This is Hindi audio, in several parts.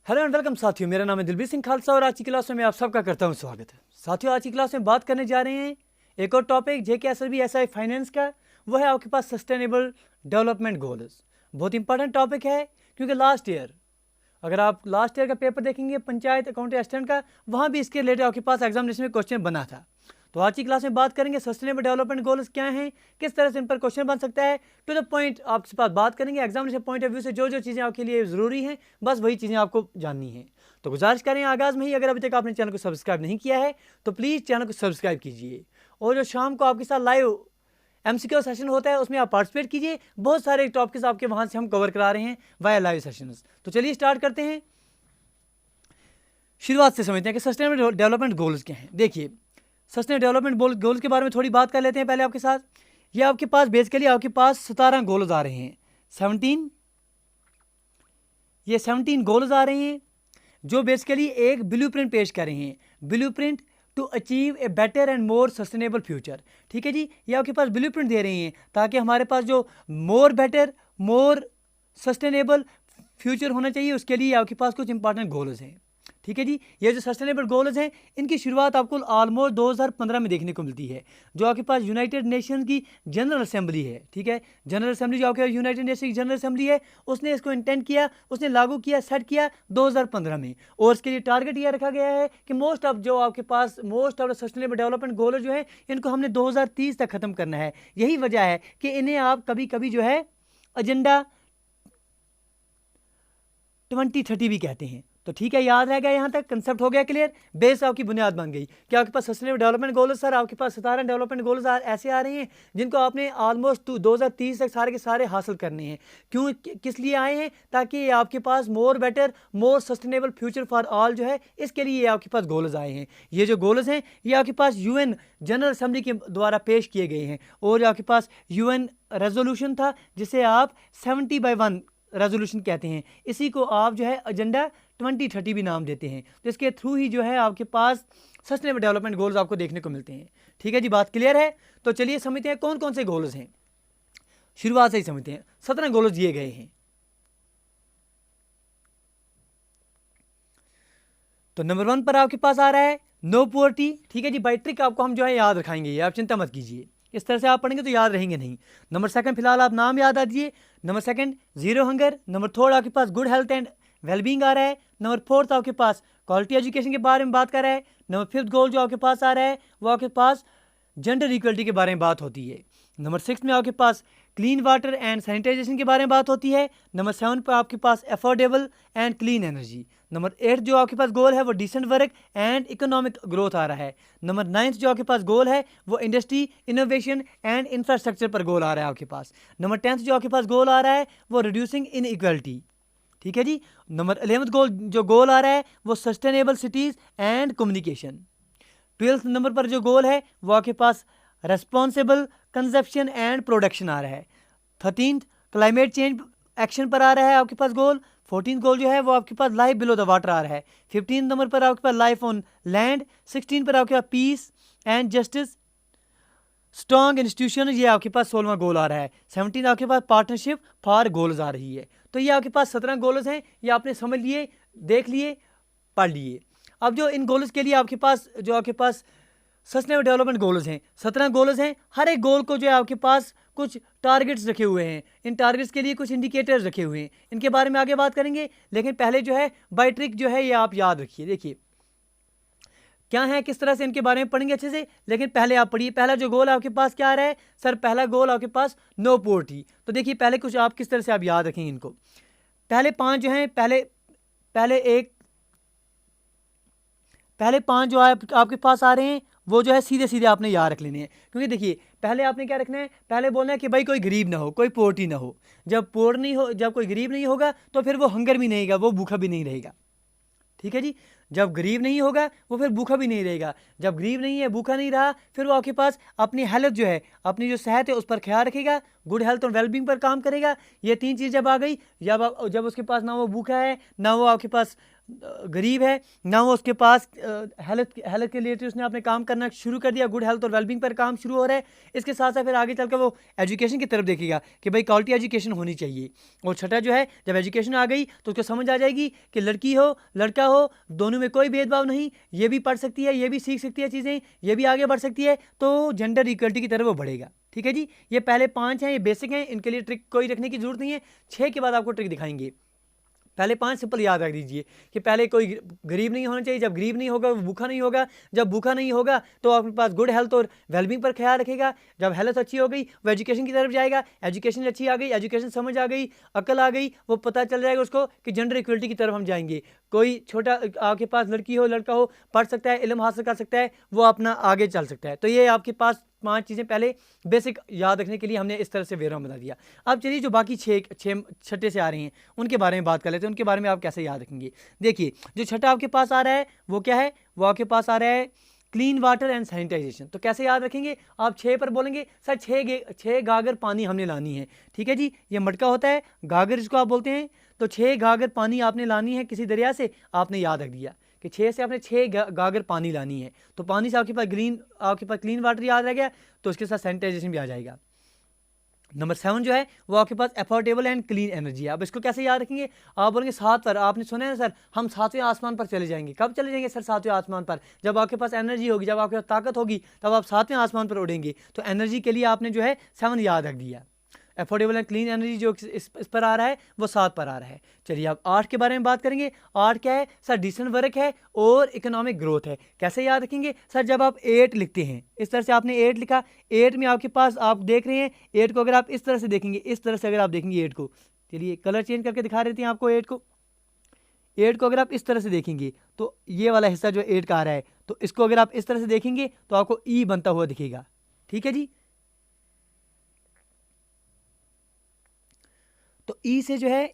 हेलो एंड वेलकम साथियों, मेरा नाम है दिलबीर सिंह खालसा और आज की क्लास में मैं आप सबका करता हूं स्वागत है। साथियों, आज की क्लास में बात करने जा रहे हैं एक और टॉपिक JKSLB फाइनेंस का। वो है आपके पास सस्टेनेबल डेवलपमेंट गोल्स। बहुत इंपॉर्टेंट टॉपिक है क्योंकि लास्ट ईयर अगर आप लास्ट ईयर का पेपर देखेंगे पंचायत अकाउंटेंट असिस्टेंट का, वहाँ भी इसके रिलेटेड आपके पास एग्जामिनेशन में क्वेश्चन बना था। तो आज की क्लास में बात करेंगे सस्टेनेबल डेवलपमेंट गोल्स क्या हैं, किस तरह से इन पर क्वेश्चन बन सकता है। टू द पॉइंट आपके पास बात करेंगे एग्जामिनेशन पॉइंट ऑफ व्यू से जो जो चीज़ें आपके लिए ज़रूरी हैं, बस वही चीज़ें आपको जाननी है। तो गुजारिश करें आगाज़ में ही, अगर अभी तक आपने चैनल को सब्सक्राइब नहीं किया है तो प्लीज़ चैनल को सब्सक्राइब कीजिए। और जो शाम को आपके साथ लाइव MCQ सेशन होता है उसमें आप पार्टिसिपेट कीजिए। बहुत सारे टॉपिक्स आपके वहाँ से हम कवर करा रहे हैं वाया लाइव सेशंस। तो चलिए स्टार्ट करते हैं। शुरुआत से समझते हैं कि सस्टेनेबल डेवलपमेंट गोल्स क्या हैं। देखिए, सस्टेनेबल डेवलपमेंट गोल्स के बारे में थोड़ी बात कर लेते हैं पहले आपके साथ। ये आपके पास बेसिकली आपके पास 17 गोल्स आ रहे हैं। 17 गोल्स आ रहे हैं जो बेसिकली एक ब्लूप्रिंट पेश कर रहे हैं। Blueprint to achieve a better and more sustainable future. ठीक है जी, ये आपके पास ब्लूप्रिंट दे रहे हैं ताकि हमारे पास जो मोर बेटर मोर सस्टेनेबल फ्यूचर होना चाहिए, उसके लिए आपके पास कुछ इंपॉर्टेंट गोल्स हैं। ठीक है जी, ये जो सस्टेनेबल गोल्स हैं इनकी शुरुआत आपको ऑलमोस्ट 2015 में देखने को मिलती है, जो आपके पास यूनाइटेड नेशन की जनरल असेंबली है। ठीक है, जनरल असेंबली जो आपके यूनाइटेड नेशन की जनरल असेंबली है, उसने इसको इंटेंट किया, उसने लागू किया, सेट किया 2015 में। और इसके लिए टारगेट ये रखा गया है कि most of the sustainable development गोल जो है इनको हमने 2030 तक ख़त्म करना है। यही वजह है कि इन्हें आप कभी कभी जो है एजेंडा 2030 भी कहते हैं। तो ठीक है, याद रह गया, यहाँ तक कंसेप्ट हो गया क्लियर, बेस आपकी बुनियाद बन गई कि आपके पास सस्टेनेबल डेवलपमेंट गोल्स सर आपके पास 17 डेवलपमेंट गोल्स ऐसे आ रहे हैं जिनको आपने ऑलमोस्ट 2030 तक सारे के सारे हासिल करने हैं। क्यों, किस लिए आए हैं? ताकि आपके पास more better more sustainable future for all जो है, इसके लिए आपके पास गोल्स आए हैं। ये जो गोल्स हैं ये आपके पास UN जनरल असेंबली के द्वारा पेश किए गए हैं और आपके पास UN रेजोल्यूशन था जिसे आप 70/1 रेजोल्यूशन कहते हैं। इसी को आप जो है एजेंडा 2030 भी नाम देते हैं। तो इसके थ्रू ही जो है आपके पास सस्टेनेबल डेवलपमेंट गोल्स आपको देखने को मिलते हैं। ठीक है जी, बात क्लियर है। तो चलिए समझते हैं कौन कौन से गोल्स हैं। शुरुआत से ही समझते हैं। 17 गोल्स दिए गए हैं। तो नंबर 1 पर आपके पास आ रहा है नो पुअर्टी। ठीक है जी, बाई ट्रिक आपको हम जो है याद रखाएंगे, ये आप चिंता मत कीजिए, इस तरह से आप पढ़ेंगे तो याद रहेंगे नहीं। नंबर 2 फिलहाल आप नाम याद आ दीजिए। Number 2 zero hunger. नंबर 3 आपके पास गुड हेल्थ एंड वेलबींग आ रहा है। नंबर 4 आपके पास क्वालिटी एजुकेशन के बारे में बात कर रहा है। नंबर 5 गोल जो आपके पास आ रहा है वो आपके पास जेंडर इक्वलिटी के बारे में बात होती है। नंबर 6 में आपके पास क्लीन वाटर एंड सैनिटाइजेशन के बारे में बात होती है। नंबर 7 पर आपके पास affordable and clean energy. Number 8 जो आपके पास गोल है वो decent work and economic growth आ रहा है। नंबर 9 जो आपके पास गोल है वो इंडस्ट्री इनोवेशन एंड इंफ्रास्ट्रक्चर पर गोल आ रहा है आपके पास। नंबर 10 जो आपके पास गोल आ रहा है वो रिड्यूसिंग इन इक्वलिटी। ठीक है जी। नंबर 11 गोल आ रहा है वो sustainable cities and communication. 12th number पर जो गोल है वो आपके पास रेस्पॉन्सिबल कंजप्शन एंड प्रोडक्शन आ रहा है। 13th क्लाइमेट चेंज एक्शन पर आ रहा है आपके पास गोल। 14th गोल जो है वो आपके पास लाइफ बिलो द वाटर आ रहा है। 15th नंबर पर आपके पास लाइफ ऑन लैंड। 16 पर आपके पास peace and justice strong institution, ये आपके पास 16वां गोल आ रहा है। 17 आपके पास पार्टनरशिप फॉर गोल्स आ रही है। तो ये आपके पास 17 गोल्स हैं, ये आपने समझ लिए, देख लिए, पढ़ लिए। अब जो इन गोल्स के लिए आपके पास सस्टेनेबल डेवलपमेंट गोल्स हैं, 17 गोल्स हैं। हर एक गोल को जो है आपके पास कुछ टारगेट्स रखे हुए हैं, इन टारगेट्स के लिए कुछ इंडिकेटर्स रखे हुए हैं। इनके बारे में आगे बात करेंगे, लेकिन पहले जो है बाय ट्रिक जो है ये आप याद रखिए। देखिए क्या है, किस तरह से इनके बारे में पढ़ेंगे अच्छे से, लेकिन पहले आप पढ़िए। पहला जो गोल आपके पास क्या आ रहा है सर? पहला गोल आपके पास नो पोवर्टी। तो देखिए पहले कुछ आप किस तरह से आप याद रखेंगे इनको। पहले 5 जो हैं, पहले 5 जो आपके पास आ रहे हैं वो जो है सीधे सीधे आपने याद रख लेने हैं। क्योंकि देखिए पहले आपने क्या रखना है, पहले पोलना है कि भाई कोई गरीब ना हो, कोई पोवर्टी ना हो। जब कोई गरीब नहीं होगा तो फिर वो हंगर भी नहीं रहेगा, वो भूखा भी नहीं रहेगा। ठीक है जी, जब गरीब नहीं होगा वो फिर भूखा भी नहीं रहेगा। जब गरीब नहीं है, भूखा नहीं रहा, फिर वो आपके पास अपनी हेल्थ जो है, अपनी जो सेहत है उस पर ख्याल रखेगा, गुड हेल्थ और वेलबींग पर काम करेगा। ये 3 चीज़ जब आ गई, जब उसके पास ना वो भूखा है, ना वो आपके पास गरीब है, ना वो उसके पास हेल्थ के रिलेटेड उसने अपने काम करना शुरू कर दिया, गुड हेल्थ और वेलबींग पर काम शुरू हो रहा है। इसके साथ साथ फिर आगे चलकर वो एजुकेशन की तरफ देखेगा कि भाई क्वालिटी एजुकेशन होनी चाहिए। और छठा जो है, जब एजुकेशन आ गई तो उसको समझ आ जाएगी कि लड़की हो लड़का हो दोनों में कोई भेदभाव नहीं, ये भी पढ़ सकती है, ये भी सीख सकती है चीज़ें, ये भी आगे बढ़ सकती है, तो जेंडर इक्वलिटी की तरफ वो बढ़ेगा। ठीक है जी, ये पहले 5 हैं, ये बेसिक हैं, इनके लिए ट्रिक कोई रखने की जरूरत नहीं है। 6 के बाद आपको ट्रिक दिखाएंगे। पहले 5 सिंपल याद रख दीजिए कि पहले कोई गरीब नहीं होना चाहिए, जब गरीब नहीं होगा वो भूखा नहीं होगा, जब भूखा नहीं होगा तो आपके पास गुड हेल्थ और वेलबींग पर ख्याल रखेगा, जब हेल्थ अच्छी हो गई वो एजुकेशन की तरफ जाएगा, एजुकेशन अच्छी आ गई, एजुकेशन समझ आ गई, अकल आ गई, वो पता चल जाएगा उसको कि जेंडर इक्वलिटी की तरफ हम जाएंगे। कोई छोटा आपके पास लड़की हो लड़का हो, पढ़ सकता है, इल्म हासिल कर सकता है, वो अपना आगे चल सकता है। तो ये आपके पास 5 चीज़ें पहले बेसिक याद रखने के लिए हमने इस तरह से वेरा बता दिया। अब चलिए जो बाकी छठे से आ रही हैं उनके बारे में बात कर लेते हैं, उनके बारे में आप कैसे याद रखेंगे। देखिए जो छठा आपके पास आ रहा है वो क्या है, वो आपके पास आ रहा है क्लीन वाटर एंड सैनिटाइजेशन। तो कैसे याद रखेंगे, आप 6 पर बोलेंगे सर 6 गागर पानी हमने लानी है। ठीक है जी, ये मटका होता है गागर जिसको आप बोलते हैं, तो 6 गागर पानी आपने लानी है किसी दरिया से, आपने याद रख दिया कि 6 से आपने 6 गागर पानी लानी है। तो पानी से आपके पास क्लीन वाटर याद रह गया, तो उसके साथ सैनिटाइजेशन भी आ जाएगा। नंबर 7 जो है वो आपके पास अफोर्डेबल एंड क्लीन एनर्जी है। अब इसको कैसे याद रखेंगे, आप बोलेंगे 7 पर, आपने सुना है ना सर हम 7वें आसमान पर चले जाएंगे। कब चले जाएंगे सर 7वें आसमान पर, जब आपके पास एनर्जी होगी, जब आपके पास ताकत होगी, तब आप 7वें आसमान पर उड़ेंगे। तो एनर्जी के लिए आपने जो है 7 याद रख दिया। अफोर्डेबल एंड क्लीन एनर्जी जो इस पर आ रहा है वो 7 पर आ रहा है। चलिए अब 8 के बारे में बात करेंगे। 8 क्या है सर, डिसेंट वर्क है और इकोनॉमिक ग्रोथ है। कैसे याद रखेंगे सर, जब आप 8 लिखते हैं, इस तरह से आपने 8 लिखा, 8 में आपके पास आप देख रहे हैं 8 को, अगर आप इस तरह से देखेंगे, इस तरह से अगर आप देखेंगे 8 को, चलिए कलर चेंज करके दिखा देते हैं आपको 8 को। 8 को अगर आप इस तरह से देखेंगे तो ये वाला हिस्सा जो 8 का आ रहा है, तो इसको अगर आप इस तरह से देखेंगे तो आपको ई बनता हुआ दिखेगा। ठीक है जी, तो ई से जो है,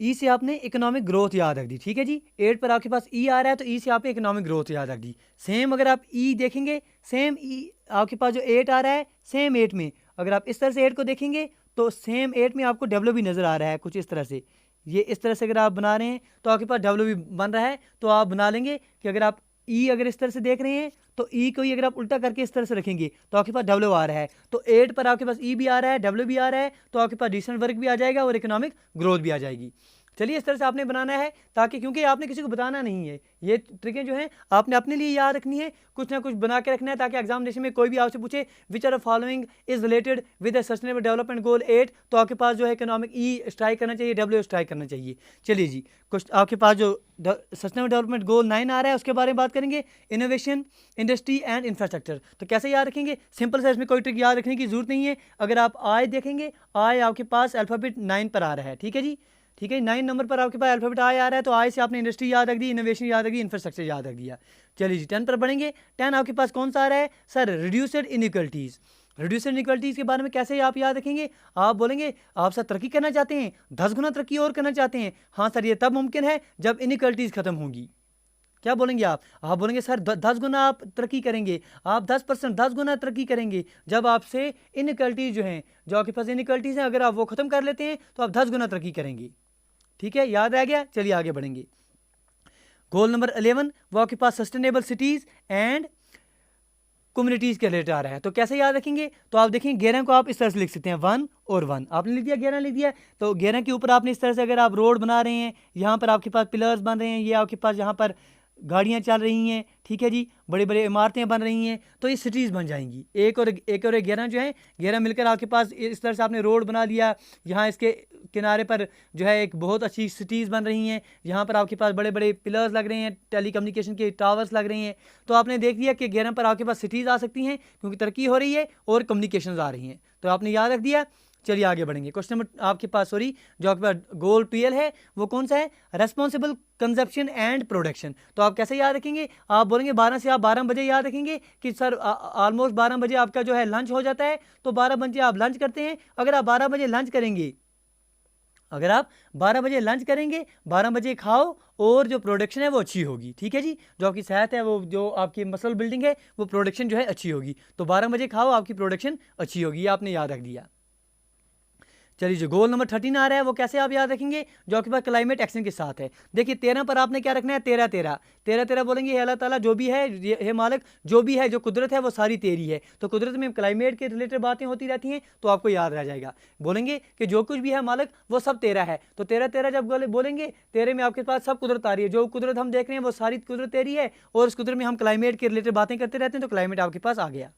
ई से आपने इकोनॉमिक ग्रोथ याद रख दी। ठीक है जी, 8 पर आपके पास ई आ रहा है तो ई से आपने इकोनॉमिक ग्रोथ याद रख दी। सेम अगर आप ई देखेंगे, सेम ई आपके पास जो 8 आ रहा है, सेम 8 में अगर आप इस तरह से 8 को देखेंगे तो सेम 8 में आपको डब्ल्यू भी नज़र आ रहा है कुछ इस तरह से। ये इस तरह से अगर आप बना रहे हैं तो आपके पास डब्ल्यू भी बन रहा है, तो आप बना लेंगे कि अगर आप ई अगर इस तरह से देख रहे हैं तो ई को ही अगर आप उल्टा करके इस तरह से रखेंगे तो आपके पास डब्ल्यू आ रहा है। तो 8 पर आपके पास ई भी आ रहा है, डब्ल्यू भी आ रहा है, तो आपके पास डिसेंट वर्क भी आ जाएगा और इकोनॉमिक ग्रोथ भी आ जाएगी। चलिए इस तरह से आपने बनाना है, ताकि क्योंकि आपने किसी को बताना नहीं है, ये ट्रिकें जो हैं आपने अपने लिए याद रखनी है, कुछ ना कुछ बना के रखना है, ताकि एग्जामिनेशन में कोई भी आपसे पूछे which are following is related with the sustainable development goal 8, तो आपके पास जो है इकोनॉमिक ई स्ट्राइक करना चाहिए, डब्ल्यू स्ट्राइक करना चाहिए। चलिए जी, कुछ आपके पास जो सस्टेनेबल डेवलपमेंट गोल 9 आ रहा है उसके बारे में बात करेंगे, इनोवेशन, इंडस्ट्री एंड इंफ्रास्ट्रक्चर। तो कैसे याद रखेंगे, सिंपल से, इसमें कोई ट्रिक याद रखने की जरूरत नहीं है। अगर आप आय देखेंगे, आय आपके पास अल्फ़ाबेट 9 पर आ रहा है। ठीक है जी, ठीक है, 9 नंबर पर आपके पास अल्फ़ाबेट आई आ रहा है, तो आई से आपने इंडस्ट्री याद रख दी, इनोवेशन याद रख दी, इंफ्रास्ट्रक्चर याद रख दिया। चलिए जी 10 पर बढ़ेंगे। 10 आपके पास कौन सा आ रहा है sir, reduced inequalities. Reduced inequalities के बारे में कैसे आप याद रखेंगे, आप बोलेंगे आप सर तरक्की करना चाहते हैं, 10 गुना तरक्की और करना चाहते हैं। हाँ सर, ये तब मुमकिन है जब इनइक्वलिटीज़ खत्म होंगी। क्या बोलेंगे आप बोलेंगे सर 10 गुना आप तरक्की करेंगे, आप 10% 10 गुना तरक्की करेंगे जब आपसे इनइक्वलिटीज़ जो हैं, जो आपके पास इनइक्वलिटीज़ हैं, अगर आप वो ख़त्म कर लेते हैं तो आप 10 गुना तरक्की करेंगे। ठीक है, याद रह गया। चलिए आगे बढ़ेंगे। गोल नंबर 11 वो आपके पास सस्टेनेबल सिटीज़ एंड कम्युनिटीज़ के रिलेटेड आ रहा है। तो कैसे याद रखेंगे, तो आप देखेंगे 11 को आप इस तरह से लिख सकते हैं 1 और 1, आपने लिख दिया 11 लिख दिया, तो 11 के ऊपर आपने इस तरह से अगर आप रोड बना रहे हैं, यहाँ पर आपके पास पिलर्स बन रहे हैं, ये आपके पास यहाँ पर गाड़ियाँ चल रही हैं, ठीक है जी, बड़ी बड़ी इमारतें बन रही हैं, तो ये सिटीज़ बन जाएंगी। एक और 11 जो है, 11 मिलकर आपके पास इस तरह से आपने रोड बना लिया, यहाँ इसके किनारे पर जो है एक बहुत अच्छी सिटीज़ बन रही हैं, यहाँ पर आपके पास बड़े बड़े पिलर्स लग रहे हैं, टेली कम्युनिकेशन के टावर्स लग रहे हैं। तो आपने देख लिया कि 11 पर आपके पास सिटीज़ आ सकती हैं क्योंकि तरक्की हो रही है और कम्युनिकेशन आ रही हैं, तो आपने याद रख दिया। चलिए आगे बढ़ेंगे। क्वेश्चन नंबर आपके पास जो आपके पास गोल 12 है वो कौन सा है, रेस्पॉन्सिबल कंजप्शन एंड प्रोडक्शन। तो आप कैसे याद रखेंगे, आप बोलेंगे 12 से आप 12 बजे याद रखेंगे कि सर ऑलमोस्ट 12 बजे आपका जो है लंच हो जाता है, तो 12 बजे आप लंच करते हैं। अगर आप 12 बजे लंच करेंगे, अगर आप 12 बजे लंच करेंगे, 12 बजे खाओ और जो प्रोडक्शन है वो अच्छी होगी। ठीक है जी, जो आपकी सेहत है, वो जो आपकी मसल बिल्डिंग है, वो प्रोडक्शन जो है अच्छी होगी। तो 12 बजे खाओ, आपकी प्रोडक्शन अच्छी होगी, आपने याद रख दिया। चलिए जो गोल नंबर 13 आ रहा है वो कैसे आप याद रखेंगे, जो आपके पास क्लाइमेट एक्शन के साथ है। देखिए 13 पर आपने क्या रखना है, 13 13 13 13 बोलेंगे, अल्लाह ताला जो भी है, ये मालिक जो भी है, जो कुदरत है वो सारी तेरी है। तो कुदरत में क्लाइमेट के रिलेटेड बातें होती रहती हैं तो आपको याद रह जाएगा। बोलेंगे कि जो कुछ भी है मालिक वो सब तेरा है, तो 13 13 जब बोलेंगे 13 में आपके पास सब कुदरत आ रही है, जो कुदरत हम देख रहे हैं वो सारी कुदरत तेरी है, और उस कुदरत में हम क्लाइमेट के रिलेटेड बातें करते रहते हैं, तो क्लाइमेट आपके पास आ गया।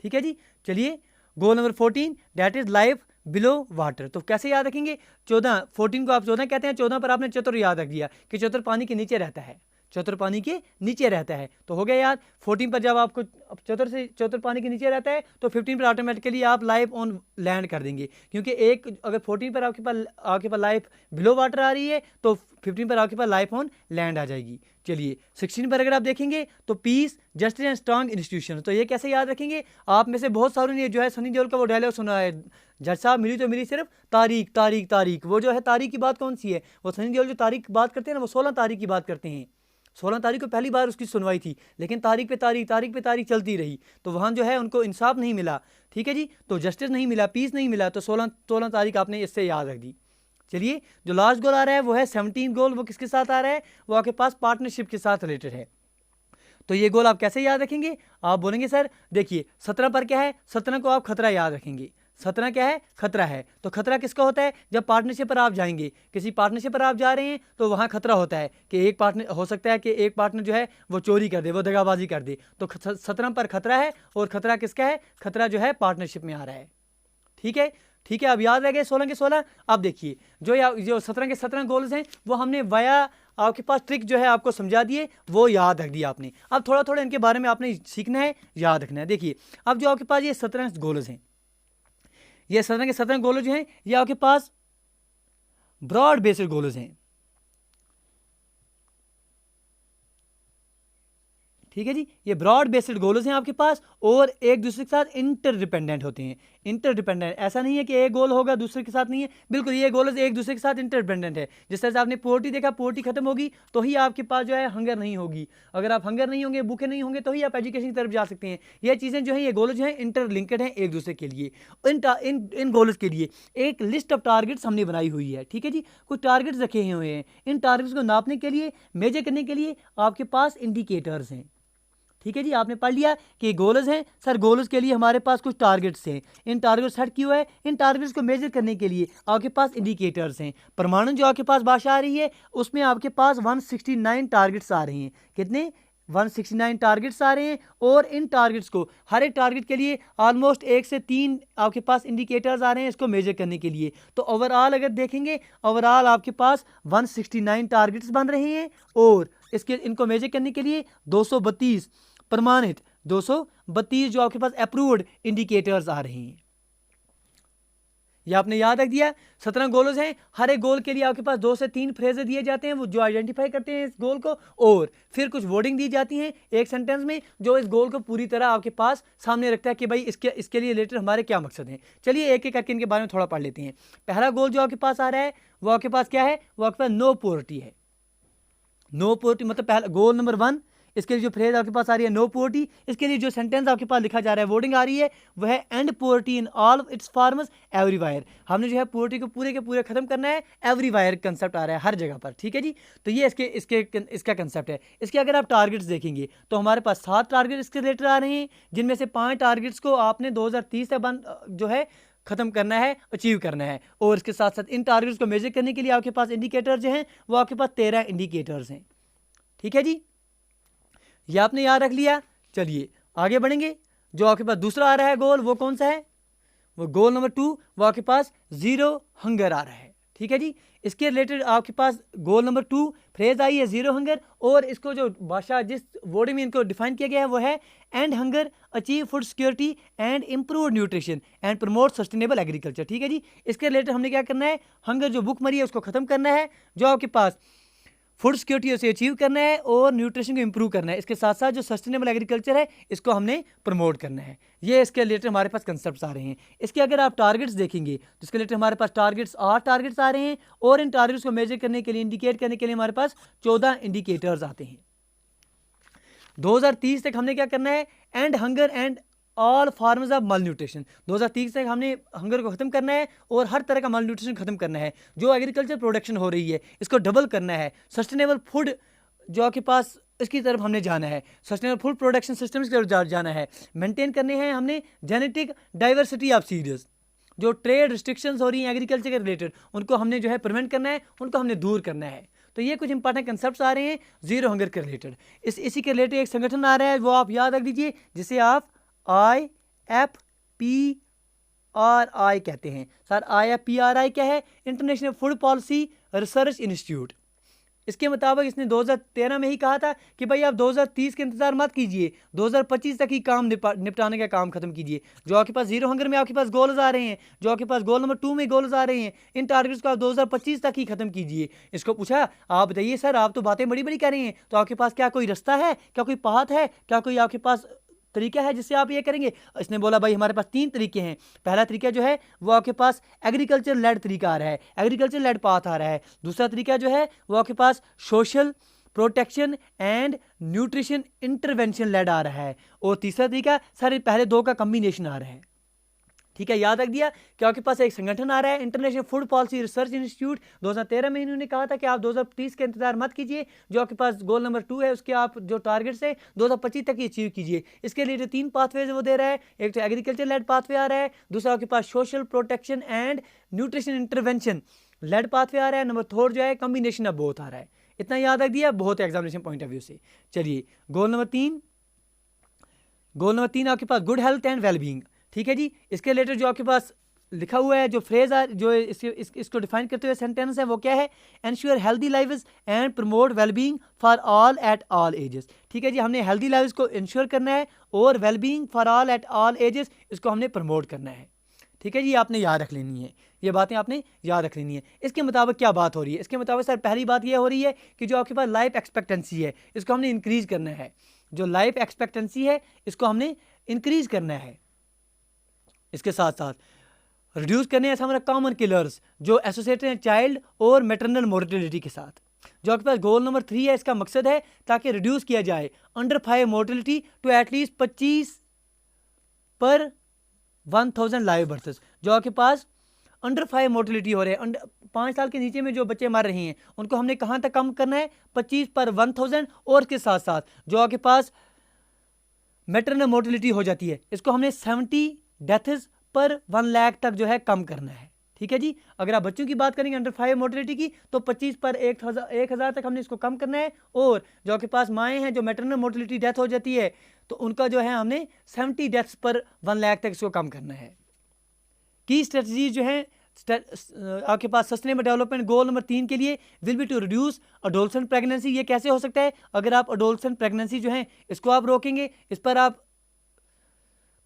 ठीक है जी। चलिए goal number 14 that is life below water. तो कैसे याद रखेंगे, 14 14 को आप 14 कहते हैं, 14 पर आपने चतुर याद रख दिया कि चतुर पानी के नीचे रहता है, चतुर पानी के नीचे रहता है, तो हो गया याद। 14 पर जब आपको चतुर पानी के नीचे रहता है तो 15 पर ऑटोमेटिकली आप लाइफ ऑन लैंड कर देंगे, क्योंकि एक अगर 14 पर आपके पास लाइफ बिलो वाटर आ रही है तो 15 पर आपके पास लाइफ ऑन लैंड आ जाएगी। चलिए 16 पर अगर आप देखेंगे तो piece justice and strong institution, तो ये कैसे याद रखेंगे। आप में से बहुत सारों ने जो है सनी देओल का वो डायलॉग सुना है, जज साहब मिली तो मिली सिर्फ तारीख तारीख तारीख। वो जो है तारीख की बात कौन सी है, वो सनी देओल जो तारीख की बात करते हैं ना, वो 16 तारीख की बात करते हैं। 16 तारीख को पहली बार उसकी सुनवाई थी, लेकिन तारीख पे तारीख चलती रही, तो वहाँ जो है उनको इंसाफ नहीं मिला। ठीक है जी, तो जस्टिस नहीं मिला, पीस नहीं मिला, तो 16 तारीख आपने इससे याद रख दी। चलिए जो लास्ट गोल आ रहा है वो है 17 गोल, वो किसके साथ आ रहा है, वो आपके पास पार्टनरशिप के साथ रिलेटेड है। तो ये गोल आप कैसे याद रखेंगे, आप बोलेंगे सर देखिए 17 पर क्या है, 17 को आप खतरा याद रखेंगे। 17 क्या है, खतरा है। तो खतरा किसका होता है, जब पार्टनरशिप पर आप जाएंगे, किसी पार्टनरशिप पर आप जा रहे हैं तो वहाँ खतरा होता है कि एक पार्टनर हो सकता है कि एक पार्टनर जो है वो चोरी कर दे, वो दगाबाजी कर दे, तो 17 पर खतरा है, और खतरा किसका है, खतरा जो है पार्टनरशिप में आ रहा है। ठीक है, ठीक है, अब याद रह गए 16 के 16। अब देखिए जो 17 के 17 गोल्स हैं वो हमने वाया आपके पास ट्रिक जो है आपको समझा दिए, वो याद रख दिया आपने। अब थोड़ा थोड़ा इनके बारे में आपने सीखना है, याद रखना है। देखिए अब जो आपके पास ये 17 गोल्स हैं, ये 17 के 17 गोल्स जो हैं ये आपके पास ब्रॉड बेस्ड गोल्स हैं। ठीक है जी, ये ब्रॉड बेस्ड गोल्स हैं आपके पास, और एक दूसरे के साथ इंटरडिपेंडेंट होते हैं। इंटरडिपेंडेंट ऐसा नहीं है कि एक गोल होगा दूसरे के साथ नहीं है, बिल्कुल ये गोल्स एक दूसरे के साथ इंटरडिपेंडेंट है। जिस तरह से आपने पोवर्टी देखा, पोवर्टी खत्म होगी तो ही आपके पास जो है हंगर नहीं होगी, अगर आप हंगर नहीं होंगे, भूखे नहीं होंगे, तो ही आप एजुकेशन की तरफ जा सकते हैं। ये चीज़ें जो है, ये गोल्स जो हैं इंटरलिंक्ड हैं एक दूसरे के लिए। इन गोल्स के लिए एक लिस्ट ऑफ टारगेट्स हमने बनाई हुई है। ठीक है जी, कुछ टारगेट्स रखे हुए हैं, इन टारगेट्स को नापने के लिए, मेजर करने के लिए आपके पास इंडिकेटर्स हैं। ठीक है जी, आपने पढ़ लिया कि गोल्स हैं, सर गोल्स के लिए हमारे पास कुछ टारगेट्स हैं, इन टारगेट्स सेट किए हुए हैं, इन टारगेट्स को मेजर करने के लिए आपके पास इंडिकेटर्स हैं। परमाणु जो आपके पास भाषा आ रही है उसमें आपके पास 169 टारगेट्स आ रहे हैं। कितने, 169 टारगेट्स आ रहे हैं, और इन टारगेट्स को हर एक टारगेट के लिए ऑलमोस्ट 1 से 3 आपके पास इंडिकेटर्स आ रहे हैं इसको मेजर करने के लिए। तो ओवरऑल अगर देखेंगे, ओवरऑल आपके पास 169 टारगेट्स बन रहे हैं, और इनको मेजर करने के लिए 232 प्रमाणित 232 जो आपके पास अप्रूव्ड इंडिकेटर्स आ रहे हैं। ये आपने याद रख दिया। 17 गोल्स हैं, हर एक गोल के लिए आपके पास 2 से 3 फ्रेजेस दिए जाते हैं, वो जो आइडेंटिफाई करते हैं इस गोल को, और फिर कुछ वर्डिंग दी जाती हैं एक सेंटेंस में जो इस गोल को पूरी तरह आपके पास सामने रखता है कि भाई इसके लिए रिलेटेड हमारे क्या मकसद हैं। चलिए एक एक करके इनके बारे में थोड़ा पढ़ लेते हैं। पहला गोल जो आपके पास आ रहा है वो आपके पास क्या है, वो आपके पास नो पोवर्टी है। नो पोवर्टी मतलब पहला गोल नंबर 1, इसके लिए जो फ्रेज आपके पास आ रही है नो पोवर्टी, इसके लिए जो सेंटेंस आपके पास लिखा जा रहा है, वर्डिंग आ रही है, वह है and poverty in all it's forms everywhere. हमने जो है पोवर्टी को पूरे के पूरे खत्म करना है, एवरीवेयर कंसेप्ट आ रहा है हर जगह पर। ठीक है जी, तो ये इसका कंसेप्ट है। इसके अगर आप टारगेट्स देखेंगे तो हमारे पास 7 टारगेट इसके रिलेटेड आ रहे हैं, जिनमें से 5 टारगेट्स को आपने 2030 से जो है खत्म करना है, अचीव करना है, और इसके साथ साथ इन टारगेट्स को मेजर करने के लिए आपके पास इंडिकेटर जो हैं वो आपके पास 13 इंडिकेटर्स हैं। ठीक है जी, ये आपने याद रख लिया। चलिए आगे बढ़ेंगे। जो आपके पास दूसरा आ रहा है गोल, वो कौन सा है, वो गोल नंबर 2, वो आपके पास 0 हंगर आ रहा है। ठीक है जी, इसके रिलेटेड आपके पास गोल नंबर 2 फ्रेज आई है 0 हंगर, और इसको जो भाषा जिस वर्ड में इनको डिफाइन किया गया है वो है and hunger, achieve food security and improve nutrition and promote sustainable agriculture. ठीक है जी, इसके रिलेटेड हमने क्या करना है, हंगर जो भूखमरी है उसको खत्म करना है, जो आपके पास फूड सिक्योरिटी उसे अचीव करना है, और न्यूट्रिशन को इंप्रूव करना है। इसके साथ साथ जो सस्टेनेबल एग्रीकल्चर है इसको हमने प्रमोट करना है। ये इसके रिलेटेड हमारे पास कंसेप्ट्स आ रहे हैं। इसके अगर आप टारगेट्स देखेंगे तो इसके रिलेटेड हमारे पास 8 टारगेट्स आ रहे हैं, और इन टारगेट्स को मेजर करने के लिए, इंडिकेट करने के लिए हमारे पास 14 इंडिकेटर्स आते हैं। 2030 तक हमने क्या करना है, and hunger and all forms of mall nutrition. 2030 तक हमने हंगर को ख़त्म करना है और हर तरह का माल न्यूट्रिशन ख़त्म करना है। जो एग्रीकल्चर प्रोडक्शन हो रही है इसको डबल करना है। सस्टेनेबल फूड जो आपके पास इसकी तरफ हमने जाना है, सस्टेनेबल फूड प्रोडक्शन सिस्टम्स की तरफ जाना है। मेंटेन करने हैं हमने जेनेटिक डाइवर्सिटी ऑफ सीड्स। जो ट्रेड रिस्ट्रिक्शंस हो रही हैं एग्रीकल्चर के रिलेटेड उनको हमने जो है प्रिवेंट करना है, उनको हमने दूर करना है। तो ये कुछ इंपॉर्टेंट कंसेप्ट्स आ रहे हैं जीरो हंगर के रिलेटेड। इसी के रिलेटेड एक संगठन आ रहा है, वो आप याद रख लीजिए, जिसे आप IFPRI कहते हैं। सर IFPRI क्या है? International food policy research institute. इसके मुताबिक इसने 2013 में ही कहा था कि भाई आप 2030 के इंतजार मत कीजिए, 2025 तक ही काम निपटाने का काम खत्म कीजिए। जो आपके पास जीरो हंगर में आपके पास गोल्स आ रहे हैं, जो आपके पास गोल नंबर 2 में गोल्स आ रहे हैं, इन टारगेट्स को आप 2025 तक ही खत्म कीजिए। इसको पूछा, आप बताइए सर आप तो बातें बड़ी बड़ी कर रहे हैं, तो आपके पास क्या कोई रास्ता है, क्या कोई पाथ है, क्या कोई आपके पास तरीका है जिससे आप ये करेंगे? इसने बोला भाई हमारे पास 3 तरीके हैं। पहला तरीका जो है वो आपके पास एग्रीकल्चर लेड तरीका आ रहा है, एग्रीकल्चर लेड पाथ आ रहा है। दूसरा तरीका जो है वो आपके पास social protection and nutrition intervention led आ रहा है। और तीसरा तरीका सर पहले 2 का कम्बिनेशन आ रहा है। ठीक है, याद रख दिया कि आपके पास एक संगठन आ रहा है international food policy research institute. 2013 में इन्होंने कहा था कि आप 2030 के इंतजार मत कीजिए, जो आपके पास गोल नंबर 2 है उसके आप जो टारगेट्स है 2025 तक ही अचीव कीजिए। इसके लिए जो 3 पाथवेज वो दे रहा है, एक तो एग्रीकल्चर लेड पाथवे आ रहा है, दूसरा आपके पास social protection and nutrition intervention led pathway आ रहा है, नंबर 4 जो है कम्बिनेशन ऑफ बोथ आ रहा है। इतना याद रख दिया, बहुत एग्जामिनेशन पॉइंट ऑफ व्यू से। चलिए गोल नंबर 3 आपके पास गुड हेल्थ एंड वेलबींग। ठीक है जी, इसके रिलेटेड जो आपके पास लिखा हुआ है, जो फ्रेज जो इसको डिफाइन करते हुए सेंटेंस है वो क्या है? Ensure healthy lives and promote wellbeing for all at all ages. ठीक है जी, हमने हेल्दी लाइव्स को इंश्योर करना है और wellbeing for all at all ages इसको हमने प्रमोट करना है। ठीक है जी, आपने याद रख लेनी है, ये बातें आपने याद रख लेनी है। इसके मुताबिक क्या बात हो रही है? इसके मुताबिक सर पहली बात ये हो रही है कि जो आपके पास लाइफ एक्सपेक्टेंसी है इसको हमने इंक्रीज करना है। जो लाइफ एक्सपेक्टेंसी है इसको हमने इंक्रीज करना है। इसके साथ साथ रिड्यूस करने हैं हमारा कॉमन किलर्स जो एसोसिएटेड हैं चाइल्ड और मैटरनल मोर्टेलिटी के साथ। जो आपके पास गोल नंबर 3 है, इसका मकसद है ताकि रिड्यूस किया जाए अंडर 5 मोर्टेलिटी टू एटलीस्ट 25 पर 1000 लाइव बर्थ्स। जो आपके पास अंडर 5 मोर्टेलिटी हो रहे हैं, 5 साल के नीचे में जो बच्चे मर रहे हैं उनको हमने कहाँ तक कम करना है? 25 पर 1000। और इसके साथ साथ जो आपके पास मैटरनल मोर्टेलिटी हो जाती है इसको हमने 70 डेथ्स पर 1 लाख तक जो है कम करना है। ठीक है जी, अगर आप बच्चों की बात करेंगे अंडर 5 मोर्टेलिटी की तो 25 पर 1000 तक हमने इसको कम करना है। और जो आपके पास माएँ हैं जो मैटरनल मोर्टेलिटी डेथ हो जाती है तो उनका जो है हमने 70 डेथ्स पर 1 लाख तक इसको कम करना है। की स्ट्रेटजी जो है आपके पास सस्टेनेबल डेवलपमेंट गोल नंबर 3 के लिए will be to reduce adolescent pregnancy. ये कैसे हो सकता है? अगर आप अडोलसेंट प्रेगनेंसी जो है इसको आप रोकेंगे, इस पर आप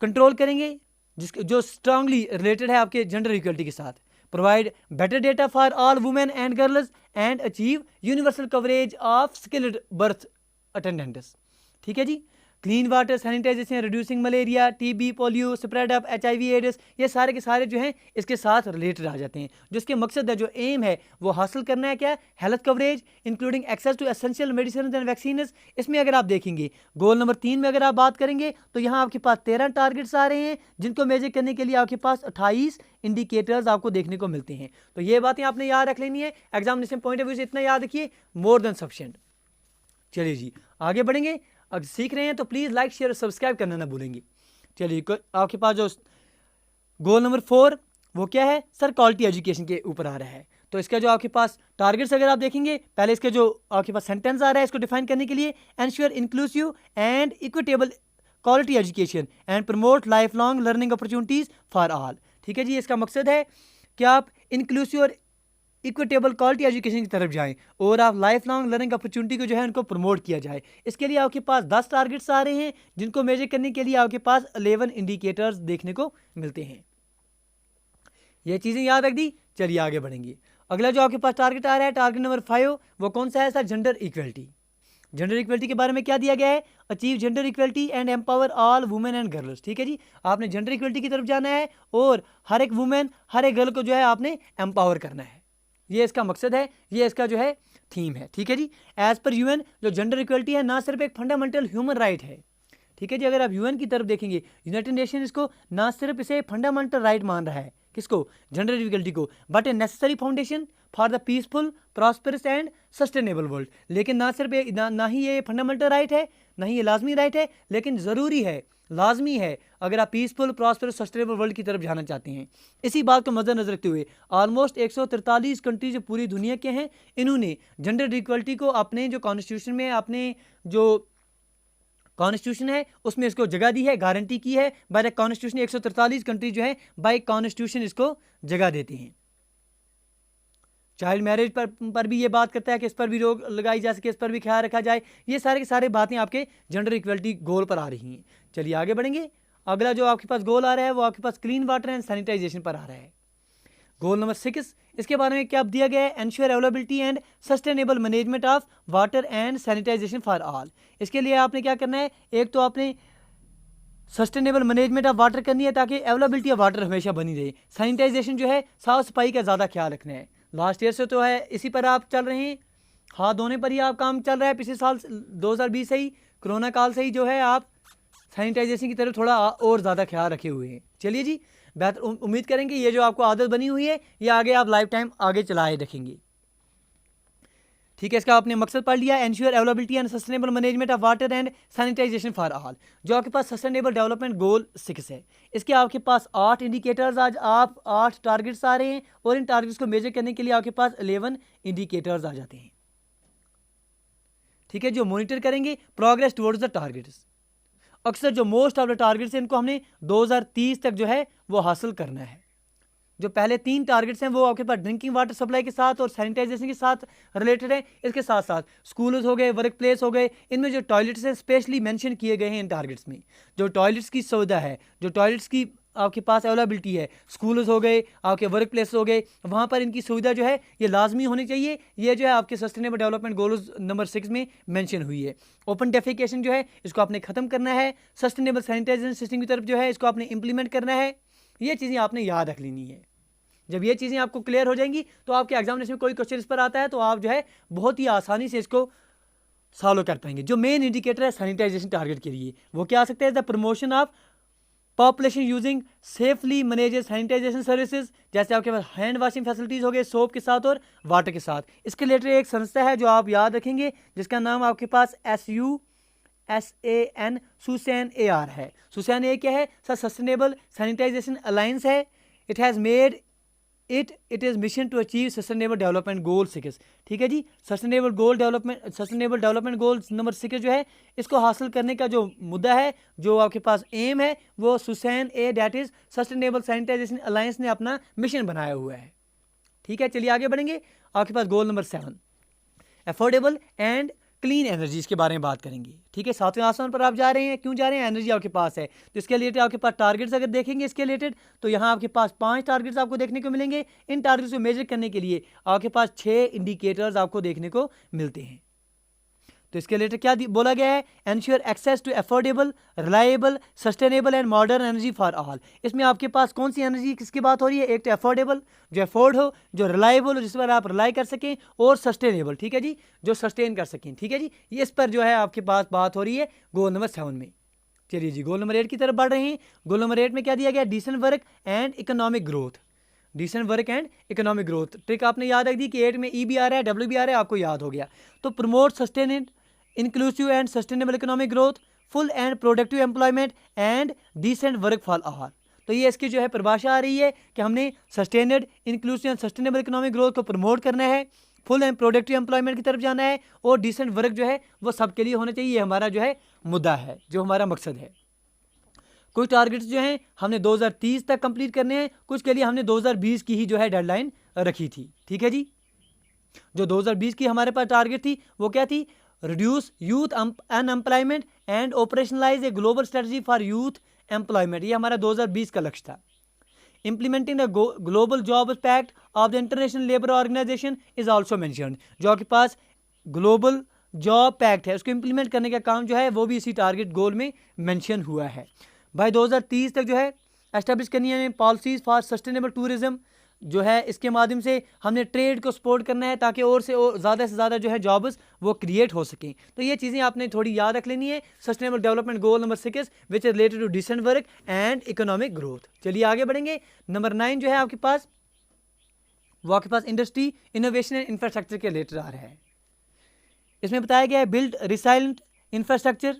कंट्रोल करेंगे, जो स्ट्रांगली रिलेटेड है आपके जेंडर इक्वलिटी के साथ। Provide better data for all women and girls and achieve universal coverage of skilled birth attendants. ठीक है जी, clean water, sanitization, reducing malaria, TB, polio, spread of HIV AIDS, ये सारे के सारे जो हैं इसके साथ रिलेटेड आ जाते हैं। जिसके मकसद है, जो एम है वो हासिल करना है क्या? Health coverage including access to essential medicine and vaccine. इसमें अगर आप देखेंगे गोल नंबर 3 में अगर आप बात करेंगे तो यहाँ आपके पास 13 टारगेट्स आ रहे हैं जिनको मेजर करने के लिए आपके पास 28 इंडिकेटर्स आपको देखने को मिलते हैं। तो ये बातें आपने याद रख लेनी है, एग्जामिनेशन पॉइंट ऑफ व्यू से इतना याद रखिए, मोर देन सफिशिएंट। चलिए जी आगे बढ़ेंगे। अगर सीख रहे हैं तो प्लीज़ लाइक शेयर और सब्सक्राइब करना ना भूलेंगे। चलिए आपके पास जो गोल नंबर 4 वो क्या है? सर क्वालिटी एजुकेशन के ऊपर आ रहा है। तो इसका जो आपके पास टारगेट्स अगर आप देखेंगे, पहले इसके जो आपके पास सेंटेंस आ रहा है इसको डिफाइन करने के लिए, ensure inclusive and equitable quality education and promote life long learning opportunities for all. ठीक है जी, इसका मकसद है कि आप इंक्लूसिव और इक्विटेबल क्वालिटी एजुकेशन की तरफ जाएं और आप लाइफ लॉन्ग लर्निंग अपॉर्चुनिटी को जो है उनको प्रमोट किया जाए। इसके लिए आपके पास 10 टारगेट्स आ रहे हैं जिनको मेजर करने के लिए आपके पास 11 इंडिकेटर्स देखने को मिलते हैं। ये चीज़ें याद रख दी। चलिए आगे बढ़ेंगे। अगला जो आपके पास टारगेट आ रहा है, टारगेट नंबर 5, वो कौन सा है sir? Gender equality. Gender equality के बारे में क्या दिया गया है? Achieve gender equality and empower all women and girls. ठीक है जी, आपने जेंडर इक्वलिटी की तरफ जाना है और हर एक वुमेन, हर एक गर्ल को जो है आपने एम्पावर करना है। ये इसका मकसद है, ये इसका जो है थीम है। ठीक है जी, एज पर UN जो जेंडर इक्वलिटी है ना सिर्फ एक फंडामेंटल ह्यूमन राइट है, ठीक है जी। अगर आप यूएन की तरफ देखेंगे, यूनाइटेड नेशन इसको ना सिर्फ इसे फंडामेंटल राइट मान रहा है, किसको, जेंडर इक्वलिटी को, but a necessary foundation for the peaceful, prosperous and sustainable world. लेकिन ना सिर्फ ना ही ये फंडामेंटल राइट है, ना ही ये लाजमी राइट है, लेकिन ज़रूरी है, लाजमी है अगर आप पीसफुल, प्रॉस्परस, सस्टेनेबल वर्ल्ड की तरफ जाना चाहते हैं। इसी बात को मद्देनजर रखते हुए ऑलमोस्ट 143 कंट्रीज जो पूरी दुनिया के हैं, इन्होंने जेंडर इक्वलिटी को अपने जो कॉन्स्टिट्यूशन में, अपने जो कॉन्स्टिट्यूशन है उसमें इसको जगह दी है, गारंटी की है बाय द कॉन्स्टिट्यूशन। 143 कंट्री जो है बाय कॉन्स्टिट्यूशन इसको जगह देते हैं। चाइल्ड मैरिज पर भी ये बात करता है कि इस पर भी रोक लगाई जा सके, इस पर भी ख्याल रखा जाए। ये सारे के सारे बातें आपके जेंडर इक्वलिटी गोल पर आ रही हैं। चलिए आगे बढ़ेंगे। अगला जो आपके पास गोल आ रहा है वो आपके पास क्लीन वाटर एंड सैनिटाइजेशन पर आ रहा है। गोल नंबर 6, इसके बारे में क्या दिया गया है, ensure availability and sustainable management of water and sanitisation for all. इसके लिए आपने क्या करना है, एक तो आपने सस्टेनेबल मैनेजमेंट ऑफ वाटर करनी है ताकि अवेलेबिलिटी ऑफ वाटर हमेशा बनी रहे। सैनिटाइजेशन जो है, साफ सफाई का ज़्यादा ख्याल रखना है। लास्ट ईयर से तो है इसी पर आप चल रहे हैं, हाथ धोने पर ही आप काम चल रहा है। पिछले साल 2020 से ही, कोरोना काल से ही जो है आप सैनिटाइजेशन की तरफ थोड़ा और ज़्यादा ख्याल रखे हुए हैं। चलिए जी, बेहतर उम्मीद करेंगे ये जो आपको आदत बनी हुई है ये आगे आप लाइफ टाइम आगे चलाए रखेंगे। ठीक है, इसका आपने मकसद पढ़ लिया, ensure availability and sustainable management of water and sanitisation for all. जो आपके पास सस्टेनेबल डेवलपमेंट गोल 6 है, इसके आपके पास 8 इंडिकेटर्स, आज आप 8 टारगेट्स आ रहे हैं और इन टारगेट्स को मेजर करने के लिए आपके पास 11 इंडिकेटर्स आ जाते हैं। ठीक है, जो मॉनिटर करेंगे प्रोग्रेस टुवर्ड्स द टारगेट्स। अक्सर जो मोस्ट ऑफ द टारगेट्स हैं इनको हमने 2030 तक जो है वो हासिल करना है। जो पहले 3 टारगेट्स हैं वो आपके पास ड्रिंकिंग वाटर सप्लाई के साथ और सैनिटाइजेशन के साथ रिलेटेड है। इसके साथ साथ स्कूल्स हो गए, वर्क प्लेस हो गए, इनमें जो टॉयलेट्स हैं स्पेशली मेंशन किए गए हैं इन टारगेट्स में। जो टॉयलेट्स की सुविधा है, जो टॉयलेट्स की आपके पास अवेलेबिलिटी है, स्कूल्स हो गए, आपके वर्क प्लेस हो गए, वहाँ पर इनकी सुविधा जो है ये लाजमी होनी चाहिए। ये जो है आपके सस्टेनेबल डेवलपमेंट गोल्स नंबर 6 में मेंशन हुई है। ओपन डेफिकेशन जो है इसको आपने ख़त्म करना है। सस्टेनेबल सैनिटाइजेशन सिस्टम की तरफ जो है इसको आपने इंप्लीमेंट करना है। ये चीज़ें आपने याद रख लेनी है। जब ये चीज़ें आपको क्लियर हो जाएंगी तो आपके एग्जामिनेशन में कोई क्वेश्चन इस पर आता है तो आप जो है बहुत ही आसानी से इसको सॉल्व कर पाएंगे। जो मेन इंडिकेटर है सैनिटाइजेशन टारगेट के लिए वो क्या आ सकता है, the promotion of population using safely managed sanitization services, जैसे आपके पास हैंड वॉशिंग फैसिलिटीज़ हो गए सोप के साथ और वाटर के साथ। इसके रिलेटेड एक संस्था है जो आप याद रखेंगे जिसका नाम आपके पास SUSAN सुसैन AR है। सुसैन ए क्या है, सस्टेनेबल सैनिटाइजेशन अलायंस है। It has made it is mission to achieve sustainable development goal 6। ठीक है जी, सस्टेनेबल डेवलपमेंट गोल नंबर 6 जो है इसको हासिल करने का जो मुद्दा है, जो आपके पास एम है, वो Susan A that is sustainable sanitisation alliance ने अपना मिशन बनाया हुआ है। ठीक है, चलिए आगे बढ़ेंगे। आपके पास goal number 7, affordable and clean energy, इसके बारे में बात करेंगे। ठीक है, 7वें आसमान पर आप जा रहे हैं, क्यों जा रहे हैं, एनर्जी आपके पास है तो इसके रिलेटेड आपके पास टारगेट्स अगर देखेंगे इसके रिलेटेड तो यहाँ आपके पास 5 टारगेट्स आपको देखने को मिलेंगे। इन टारगेट्स को मेजर करने के लिए आपके पास 6 इंडिकेटर्स आपको देखने को मिलते हैं। तो इसके रिलेटेड क्या बोला गया है, ensure access to affordable, reliable, sustainable and modern energy for all. इसमें आपके पास कौन सी एनर्जी किसकी बात हो रही है, एक तो अफोर्डेबल जो अफोर्ड हो, जो रिलायबल हो जिस पर आप रिलाई कर सकें, और सस्टेनेबल, ठीक है जी, जो सस्टेन कर सकें। ठीक है जी, ये इस पर जो है आपके पास बात हो रही है गोल नंबर 7 में। चलिए जी, गोल नंबर 8 की तरफ बढ़ रहे हैं। गोल नंबर 8 में क्या दिया गया, decent work and economic growth. Decent work and economic growth trick आपने याद रख दी कि 8 में ई भी आ रहा है, डब्ल्यू भी आ रहा है, आपको याद हो गया। तो promote sustained inclusive and sustainable economic growth, full and productive employment and decent work for all. तो ये इसकी जो है परिभाषा आ रही है कि हमने sustained, inclusive and sustainable economic growth को प्रमोट करना है, फुल एंड प्रोडक्टिव एम्प्लॉयमेंट की तरफ जाना है, और डिसेंट वर्क जो है वो सबके लिए होना चाहिए। ये हमारा जो है मुद्दा है, जो हमारा मकसद है। कुछ टारगेट्स जो हैं हमने 2030 तक कंप्लीट करने हैं, कुछ के लिए हमने 2020 की ही जो है डेडलाइन रखी थी। ठीक है जी, जो 2020 की हमारे पास टारगेट थी वो क्या थी, reduce youth unemployment and operationalise a global strategy for youth employment. ये हमारा 2020 का लक्ष्य था। Implementing the global job pact of the International Labour Organization is also mentioned. जो आपके पास ग्लोबल जॉब पैक्ट है उसको इम्प्लीमेंट करने का काम जो है वो भी इसी टारगेट गोल में मैंशन हुआ है। बाय 2030 तक जो है एस्टेब्लिश करनी है पॉलिसीज फॉर सस्टेनेबल टूरिज्म, जो है इसके माध्यम से हमने ट्रेड को सपोर्ट करना है ताकि और से ज़्यादा जो है जॉब्स वो क्रिएट हो सकें। तो ये चीज़ें आपने थोड़ी याद रख लेनी है। Sustainable development goal number 6 which is related to decent work and economic growth. चलिए आगे बढ़ेंगे। नंबर 9 जो है आपके पास वो आपके पास इंडस्ट्री, इनोवेशन एंड इंफ्रास्ट्रक्चर के रिलेटेड आ रहा है। इसमें बताया गया है build resilient infrastructure,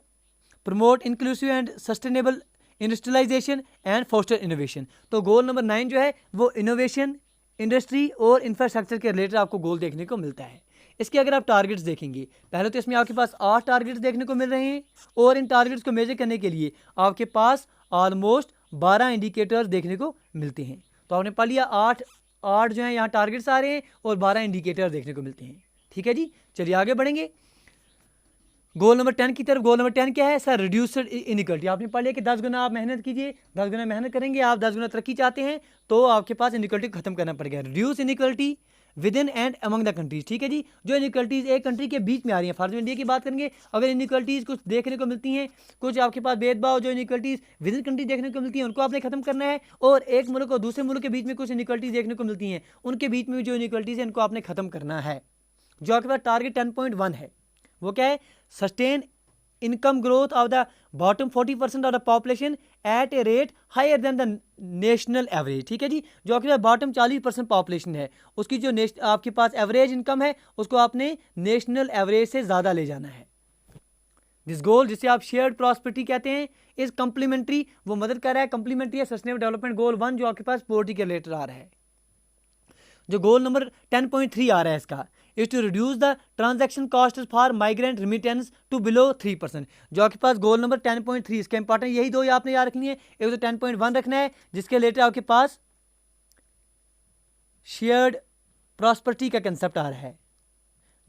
promote inclusive and sustainable industrialisation and foster innovation. तो गोल नंबर 9 जो है वो इनोवेशन, इंडस्ट्री और इंफ्रास्ट्रक्चर के रिलेटेड आपको गोल देखने को मिलता है। इसके अगर आप टारगेट्स देखेंगे, पहले तो इसमें आपके पास 8 टारगेट्स देखने को मिल रहे हैं और इन टारगेट्स को मेजर करने के लिए आपके पास ऑलमोस्ट 12 इंडिकेटर्स देखने को मिलते हैं। तो आपने पा लिया 8 जो है यहाँ टारगेट्स आ रहे हैं और 12 इंडिकेटर देखने को मिलते हैं। ठीक है जी, चलिए आगे बढ़ेंगे गोल नंबर 10 की तरफ। गोल नंबर 10 क्या है सर? Reduced inequality. आपने पढ़ लिया कि 10 गुना आप मेहनत कीजिए, 10 गुना मेहनत करेंगे, आप 10 गुना तरक्की चाहते हैं तो आपके पास इनइक्वालिटी को खत्म करना पड़ेगा। Reduce inequality with in and among the countries. ठीक है जी, जो इनइक्वालिटीज एक कंट्री के बीच में आ रही हैं, फॉर इंडिया की बात करेंगे, अगर इनइक्वालिटीज कुछ देखने को मिलती हैं, कुछ आपके पास भेदभाव जो इनइक्वालिटीज विद इन कंट्री देखने को मिलती हैं उनको आपने खत्म करना है, और एक मुल्क और दूसरे मुल्क के बीच में कुछ इनइक्वालिटीज देखने को मिलती हैं उनके बीच में जो इनइक्वालिटीज है इनको आपने खत्म करना है। जो आपके पास टारगेट 10.1 है वो क्या है? Sustain income growth of the bottom 40% of the population at a rate higher than the national average। ठीक है जी, जो आपके पास बॉटम 40% पॉपुलेशन है उसकी जो आपके पास एवरेज इनकम है उसको आपने नेशनल एवरेज से ज़्यादा ले जाना है। दिस गोल, जिसे आप शेयर्ड प्रॉस्पेरिटी कहते हैं, इज कंप्लीमेंट्री, वो मदद कर रहा है, कंप्लीमेंट्री है सस्टेनेबल डेवलपमेंट गोल 1 जो आपके पास पोवर्टी के रिलेटेड आ रहा है। जो गोल नंबर 10.3 आ रहा है इसका is to reduce the transaction cost for migrant remittance to below 3%। जो आपके पास गोल नंबर 10.3 इसका इंपॉर्टेंट यही दो आपने याद रखनी है। एक तो 10.1 रखना है जिसके रिलेटेड आपके पास शेयर्ड प्रॉस्पेरिटी का कंसेप्ट आ रहा है,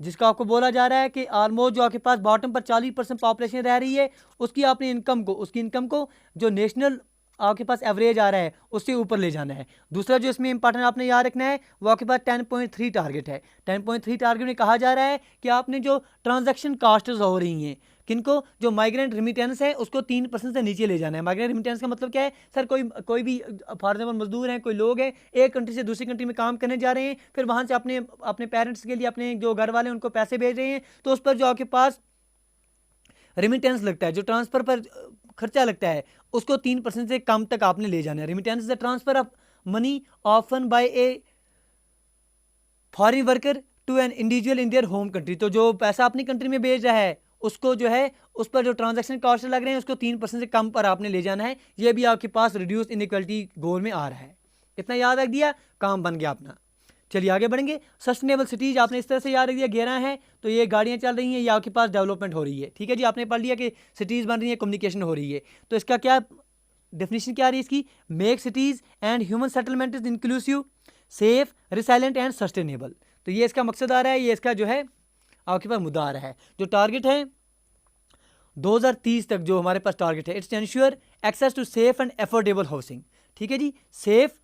जिसका आपको बोला जा रहा है कि ऑलमोस्ट जो आपके पास बॉटम पर 40% पॉपुलेशन रह रही है उसकी आपने उसकी इनकम को जो नेशनल आपके पास एवरेज आ रहा है उससे ऊपर ले जाना है। दूसरा जो इसमें इंपॉर्टेंट आपने याद रखना है वो आपके पास 10.3 टारगेट है। 10.3 टारगेट में कहा जा रहा है कि आपने जो ट्रांजैक्शन कास्ट्स हो रही हैं किनको, जो माइग्रेंट रिमिटेंस है उसको 3% से नीचे ले जाना है। माइग्रेंट रिमिटेंस का मतलब क्या है सर? कोई भी फॉर एग्जाम्पल मजदूर हैं, कोई लोग हैं एक कंट्री से दूसरी कंट्री में काम करने जा रहे हैं, फिर वहाँ से अपने पेरेंट्स के लिए अपने जो घर वाले हैं उनको पैसे भेज रहे हैं, तो उस पर जो आपके पास रिमिटेंस लगता है, जो ट्रांसफ़र पर खर्चा लगता है उसको 3% से कम तक आपने ले जाना है। Remittance is the transfer of money often by a foreign worker to an individual in their home country. तो जो पैसा अपनी कंट्री में भेज रहा है उसको जो है उस पर जो ट्रांजैक्शन कॉस्ट लग रहे हैं उसको 3% से कम पर आपने ले जाना है। ये भी आपके पास रिड्यूस इनइक्वालिटी गोल में आ रहा है। इतना याद रख दिया, काम बन गया अपना। चलिए आगे बढ़ेंगे। सस्टेनेबल सिटीज आपने इस तरह से याद रख दिया, 11 है तो ये गाड़ियाँ चल रही हैं, ये आपके पास डेवलपमेंट हो रही है। ठीक है जी, आपने पढ़ लिया कि सिटीज़ बन रही हैं, कम्युनिकेशन हो रही है, तो इसका क्या डेफिनेशन क्या आ रही है इसकी? Make cities and human settlement is inclusive, safe, resilient and sustainable. तो ये इसका मकसद आ रहा है, ये इसका जो है आपके पास मुद्दा आ रहा है। जो टारगेट है 2030 तक जो हमारे पास टारगेट है, it's ensure access to safe and affordable housing. ठीक है जी, सेफ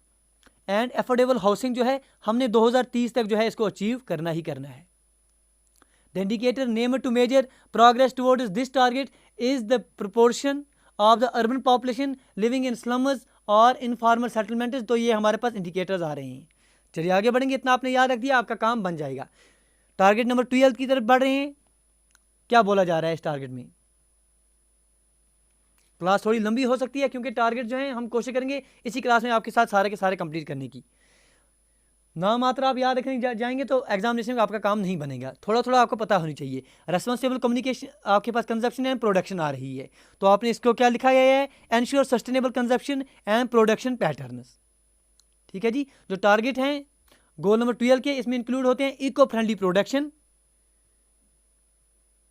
एंड एफोर्डेबल हाउसिंग जो है हमने 2030 तक जो है इसको अचीव करना ही करना है। The indicator name to measure progress towards this target is the proportion of the urban population living in slums और इनफॉर्मल सेटलमेंट्स। तो ये हमारे पास इंडिकेटर्स आ रहे हैं। चलिए आगे बढ़ेंगे, इतना आपने याद रख दिया, आपका काम बन जाएगा। टारगेट नंबर 12 की तरफ बढ़ रहे हैं। क्या बोला जा रहा है इस टारगेट में? क्लास थोड़ी लंबी हो सकती है क्योंकि टारगेट जो है हम कोशिश करेंगे इसी क्लास में आपके साथ सारे के सारे कंप्लीट करने की। ना मात्र आप याद रखने जाएंगे तो एग्जामिनेशन में आपका काम नहीं बनेगा, थोड़ा थोड़ा आपको पता होनी चाहिए। रेस्पॉन्सिबल कम्युनिकेशन आपके पास कंजप्शन एंड प्रोडक्शन आ रही है, तो आपने इसको क्या लिखा गया है? Ensure sustainable consumption and production patterns. ठीक है जी, जो टारगेट हैं गोल नंबर 12 के इसमें इंक्लूड होते हैं eco friendly production,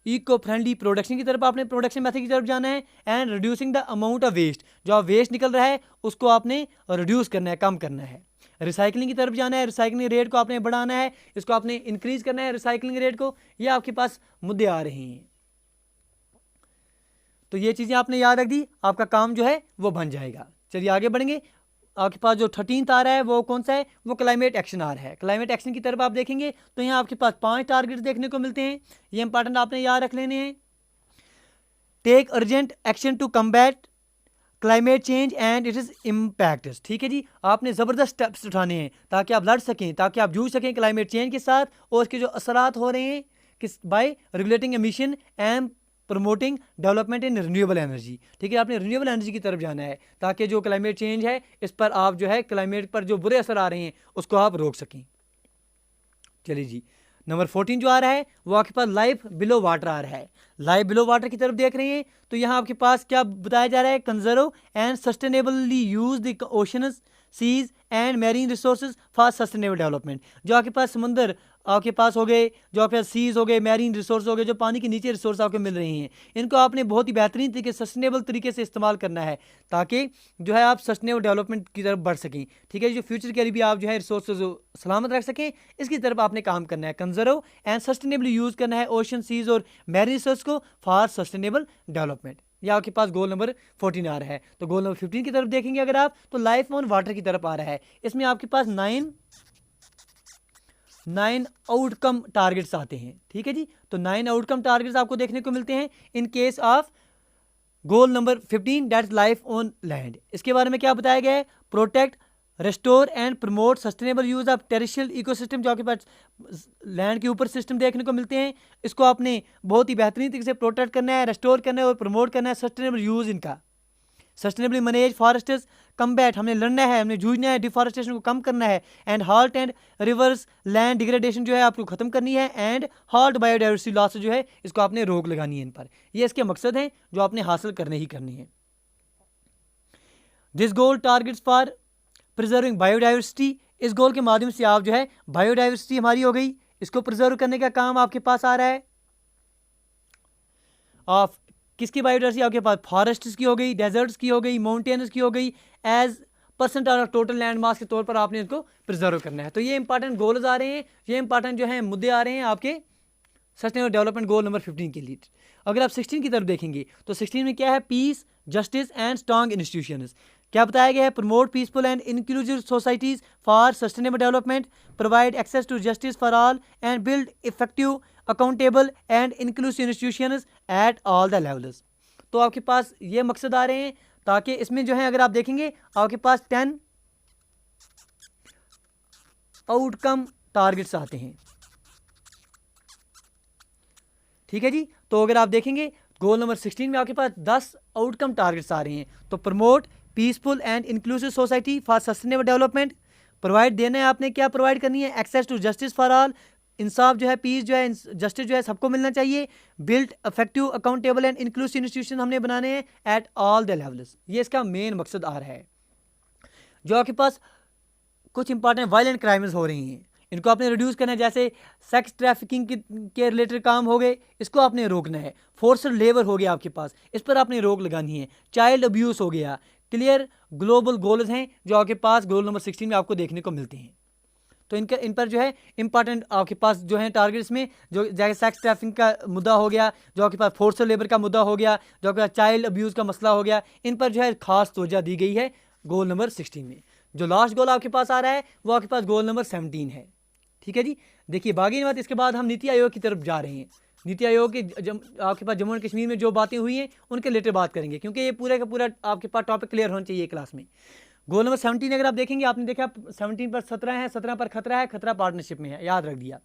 eco friendly production की तरफ आपने प्रोडक्शन मेथड की तरफ जाना है, and reducing the amount of waste, जो वेस्ट निकल रहा है उसको आपने रिड्यूस करना है, कम करना है। रिसाइकलिंग की तरफ जाना है, रिसाइकलिंग रेट को आपने बढ़ाना है, इसको आपने इंक्रीज करना है रिसाइकलिंग रेट को। ये आपके पास मुद्दे आ रहे हैं, तो ये चीज़ें आपने याद रख दी, आपका काम जो है वो बन जाएगा। चलिए आगे बढ़ेंगे। आपके पास जो 13 आ रहा है वो कौन सा है? वो क्लाइमेट एक्शन आ रहा है। क्लाइमेट एक्शन की तरफ आप देखेंगे तो यहाँ आपके पास 5 टारगेट्स देखने को मिलते हैं, ये इंपॉर्टेंट आपने याद रख लेने हैं। Take urgent action to combat climate change and it is impacts. ठीक है जी, आपने ज़बरदस्त स्टेप्स उठाने हैं ताकि आप लड़ सकें, ताकि आप जूझ सकें क्लाइमेट चेंज के साथ और उसके जो असरात हो रहे हैं किस bye regulating emission and promoting development in renewable energy. ठीक है, आपने रिन्यूएबल एनर्जी की तरफ जाना है ताकि जो क्लाइमेट चेंज है इस पर आप जो है क्लाइमेट पर जो बुरे असर आ रहे हैं उसको आप रोक सकें। चलिए जी, नंबर 14 जो आ रहा है वो आपके पास लाइफ बिलो वाटर आ रहा है। लाइफ बिलो वाटर की तरफ देख रहे हैं तो यहाँ आपके पास क्या बताया जा रहा है, conserve and sustainably use the oceans seas and marine resources for sustainable development. जो आपके पास समुंदर आपके पास हो गए, जो आपके पास सीज हो गए, मैरीन रिसोर्स हो गए, जो पानी के नीचे रिसोर्स आपको मिल रही हैं, इनको आपने बहुत ही बेहतरीन तरीके सस्टेनेबल तरीके से इस्तेमाल करना है ताकि जो है आप सस्टेनेबल डेवलपमेंट की तरफ बढ़ सकें। ठीक है, जो फ्यूचर के लिए भी आप जो है रिसोर्स सलामत रख सकें, इसकी तरफ आपने काम करना है। कंजर्व एंड सस्टेनेबली यूज़ करना है ओशन सीज और मैरीन रिसोर्स को फॉर सस्टेनेबल डेवलपमेंट। यह आपके पास गोल नंबर 14 आ रहा है। तो गोल नंबर 15 की तरफ देखेंगे अगर आप तो लाइफ ऑन वाटर की तरफ आ रहा है। इसमें आपके पास 9 आउटकम टारगेट्स आते हैं। ठीक है जी, तो 9 आउटकम टारगेट्स आपको देखने को मिलते हैं in case of goal number 15 that's life on land. इसके बारे में क्या बताया गया है, protect restore and promote sustainable use of terrestrial ecosystem. जो आपके पास लैंड के ऊपर सिस्टम देखने को मिलते हैं, इसको आपने बहुत ही बेहतरीन तरीके से प्रोटेक्ट करना है, रेस्टोर करना है और प्रमोट करना है सस्टेनेबल यूज इनका। सस्टेनेबली मैनेज फॉरेस्ट्स कम्बैट, हमने लड़ना है, हमने जूझना है, डिफॉरेस्टेशन को कम करना है and halt and reverse land degradation जो है आपको खत्म करनी है एंड हाल्ट बायोडाइवर्सिटी लॉस जो है इसको आपने रोक लगानी है इन पर। ये इसके मकसद हैं जो आपने हासिल करने ही करने हैं। This goal targets for preserving biodiversity. इस गोल के माध्यम से आप जो है बायोडाइवर्सिटी हमारी हो गई, इसको प्रिजर्व करने का काम आपके पास आ रहा है। ऑफ किसकी बायोडाइवर्सिटी आपके पास, फॉरेस्ट्स की हो गई, डेजर्ट्स की हो गई, माउंटेन्स की हो गई, as percent of total land mass के तौर पर आपने इसको प्रिजर्व करना है। तो ये इंपॉर्टेंट गोल्स आ रहे हैं, ये इंपॉर्टेंट जो है मुद्दे आ रहे हैं आपके सस्टेनेबल डेवलपमेंट गोल नंबर 15 के लिए। अगर आप 16 की तरफ देखेंगे तो 16 में क्या है, peace justice and strong institutions. क्या बताया गया है, promote peaceful and inclusive societies for sustainable development, provide access to justice for all and build effective accountable and inclusive institutions at all the levels. तो आपके पास ये मकसद आ रहे हैं ताकि इसमें जो है अगर आप देखेंगे आपके पास 10 आउटकम टारगेट्स आते हैं। ठीक है जी, तो अगर आप देखेंगे गोल नंबर 16 में आपके पास 10 आउटकम टारगेट्स आ रहे हैं। तो promote peaceful and inclusive society for sustainable development, provide देना है आपने, क्या प्रोवाइड करनी है, access to justice for all, इंसाफ जो है, पीस जो है, जस्टिस जो है सबको मिलना चाहिए, build effective accountable and inclusive institution हमने बनाने हैं एट ऑल द लेवल्स। ये इसका मेन मकसद आ रहा है। जो आपके पास कुछ इंपॉर्टेंट वायलेंट क्राइम्स हो रही हैं इनको आपने रिड्यूस करना है, जैसे सेक्स ट्रैफिकिंग के रिलेटेड काम हो गए, इसको आपने रोकना है। फोर्स्ड लेबर हो गया आपके पास, इस पर आपने रोक लगानी है। चाइल्ड अब्यूज़ हो गया। क्लियर ग्लोबल गोल्स हैं जो आपके पास गोल नंबर 16 में आपको देखने को मिलते हैं। तो इन पर जो है इंपॉर्टेंट आपके पास जो है टारगेट्स में जो जैसे सेक्स ट्रैफिकिंग का मुद्दा हो गया, जो आपके पास फोर्स्ड लेबर का मुद्दा हो गया, जो आपके पास चाइल्ड अब्यूज़ का मसला हो गया, इन पर जो है खास तवज्जो दी गई है गोल नंबर 16 में। जो लास्ट गोल आपके पास आ रहा है वो आपके पास गोल नंबर 17 है। ठीक है जी, देखिए बाकी बात, इसके बाद हम नीति आयोग की तरफ जा रहे हैं। नीति आयोग के आपके पास जम्मू एंड कश्मीर में जो बातें हुई हैं उनके रिलेटेड बात करेंगे, क्योंकि ये पूरा का पूरा आपके पास टॉपिक क्लियर होना चाहिए क्लास में। गोल नंबर 17 अगर आप देखेंगे, आपने देखा 17 पर 17 है, 17 पर खतरा है, खतरा पार्टनरशिप में है, याद रख दिया।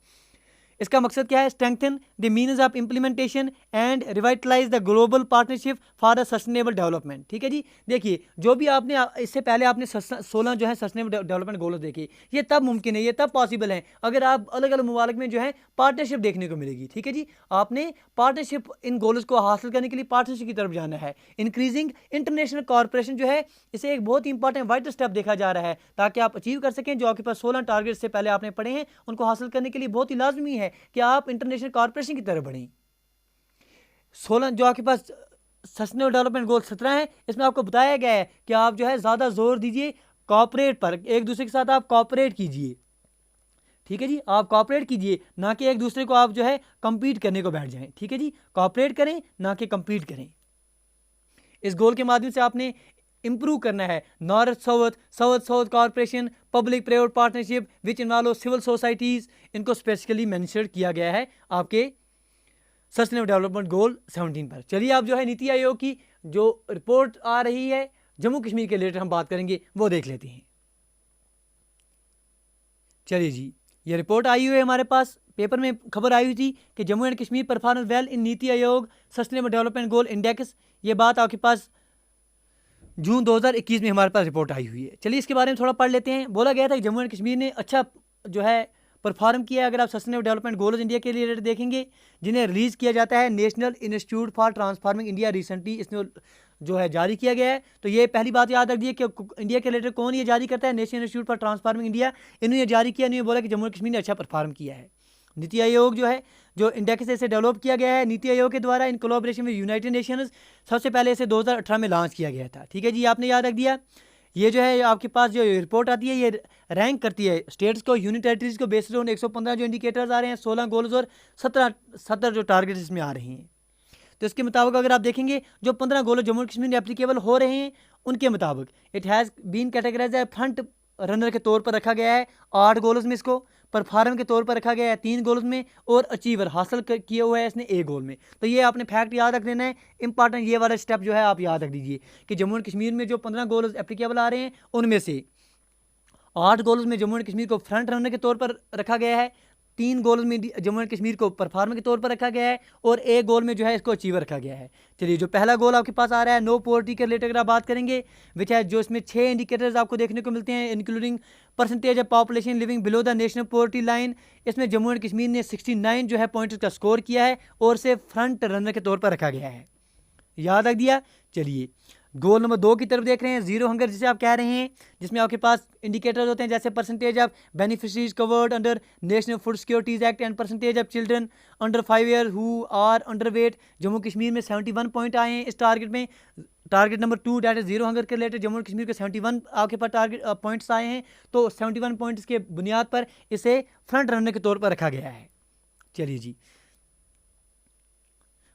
इसका मकसद क्या है, strengthen the means of implementation and revitalise the global partnership for the sustainable development. ठीक है जी, देखिए जो भी आपने इससे पहले आपने 16 जो है सस्टेनेबल डेवलपमेंट गोल्स देखे, ये तब मुमकिन है, ये तब पॉसिबल है अगर आप अलग अलग ममालिक में जो है पार्टनरशिप देखने को मिलेगी। ठीक है जी, आपने पार्टनरशिप इन गोल्स को हासिल करने के लिए पार्टनरशिप की तरफ जाना है। इंक्रीजिंग इंटरनेशनल कॉर्पोरेशन जो है, इसे एक बहुत ही इंपॉर्टेंट वाइटल स्टेप देखा जा रहा है ताकि आप अचीव कर सकें जो आपके पास 16 टारगेट से पहले आपने पढ़े हैं, उनको हासिल करने के लिए बहुत ही लाजमी है कि आप इंटरनेशनल कॉर्पोरेशन की तरफ बढ़ें। 16 जो आपके पास सस्टेनेबल डेवलपमेंट गोल 17 है, इसमें आपको बताया गया है कि आप जो है ज़्यादा जोर दीजिए कॉर्पोरेट पर, एक दूसरे के साथ आप कॉर्पोरेट कीजिए। ठीक है जी, आप कॉर्पोरेट कीजिए, ना कि एक दूसरे को आप जो है कंपीट करने को बैठ जाएं। ठीक है जी, कॉर्पोरेट करें ना कि कंपीट करें। इस गोल के माध्यम से आपने इंप्रूव करना है north south, south south corporation, public private partnership which involve civil societies, इनको स्पेसिफिकली मेंशन किया गया है आपके सस्टेनेबल डेवलपमेंट गोल 17 पर। चलिए आप जो है नीति आयोग की जो रिपोर्ट आ रही है जम्मू कश्मीर के रिलेटेड हम बात करेंगे, वो देख लेते हैं। चलिए जी, ये रिपोर्ट आई हुई है हमारे पास, पेपर में खबर आई हुई थी कि Jammu and Kashmir perform well in NITI Aayog sustainable development goal index. ये बात आपके पास जून 2021 में हमारे पास रिपोर्ट आई हुई है। चलिए इसके बारे में थोड़ा पढ़ लेते हैं। बोला गया था कि जम्मू एंड कश्मीर ने अच्छा जो है परफॉर्म किया है। अगर आप सस्टेनेबल डेवलपमेंट गोल्स इंडिया के लिए देखेंगे, जिन्हें रिलीज़ किया जाता है national institute for transforming India, recently इसने जो है जारी किया गया है। तो ये पहली बात याद रखिए कि इंडिया के रिलेटेड कौन ये जारी करता है, national institute for transforming India. इन्होंने जारी किया, इन्होंने बोला कि जम्मू एंड कश्मीर ने अच्छा परफॉर्म किया है। नीति आयोग जो है, जो इंडेक्स इसे डेवलप किया गया है नीति आयोग के द्वारा in collaboration with United Nations. सबसे पहले इसे 2018 में लॉन्च किया गया था। ठीक है जी, आपने याद रख दिया। ये जो है आपके पास जो रिपोर्ट आती है, ये रैंक करती है स्टेट्स को, यूनियन टेरिटरीज को बेस्ड ऑन 115 जो इंडिकेटर्स आ रहे हैं, 16 गोल्स और 17 जो टारगेट्स इसमें आ रहे हैं। तो इसके मुताबिक अगर आप देखेंगे, जो 15 गोल जम्मू कश्मीर में एप्लीकेबल हो रहे हैं, उनके मुताबिक it has been categorise as front runner के तौर पर रखा गया है। 8 गोल्स में इसको परफॉर्म के तौर पर रखा गया है 3 गोल्स में, और अचीवर हासिल किया हुआ है इसने 1 गोल में। तो ये आपने फैक्ट याद रख लेना है, इंपॉर्टेंट ये वाला स्टेप जो है आप याद रख दीजिए कि जम्मू एंड कश्मीर में जो 15 गोल्स एप्लीकेबल आ रहे हैं, उनमें से 8 गोल्स में जम्मू एंड कश्मीर को फ्रंट रनर के तौर पर रखा गया है, 3 गोल में जम्मू एंड कश्मीर को परफॉर्मर के तौर पर रखा गया है, और 1 गोल में जो है इसको अचीवर रखा गया है। चलिए, जो पहला गोल आपके पास आ रहा है नो पॉवर्टी के रिलेटेड अगर आप बात करेंगे, विच है जो इसमें 6 इंडिकेटर्स आपको देखने को मिलते हैं, including percentage of population living below the national poverty line. इसमें जम्मू एंड कश्मीर ने 69 जो है पॉइंट्स का स्कोर किया है, और इसे फ्रंट रनर के तौर पर रखा गया है। याद रख दिया। चलिए, गोल नंबर 2 की तरफ देख रहे हैं, जीरो हंगर जिसे आप कह रहे हैं, जिसमें आपके पास इंडिकेटर्स होते हैं जैसे percentage of beneficiaries covered under national food securities act and percentage of children under 5 year who are underweight. Jammu Kashmir में 71 पॉइंट आए हैं इस टारगेट में। Target number 2 that is zero hunger के रिलेटेड जम्मू कश्मीर के 71 आपके पास टारगेट पॉइंट्स आए हैं। तो 71 पॉइंट्स के बुनियाद पर इसे फ्रंट रनर के तौर पर रखा गया है। चलिए जी,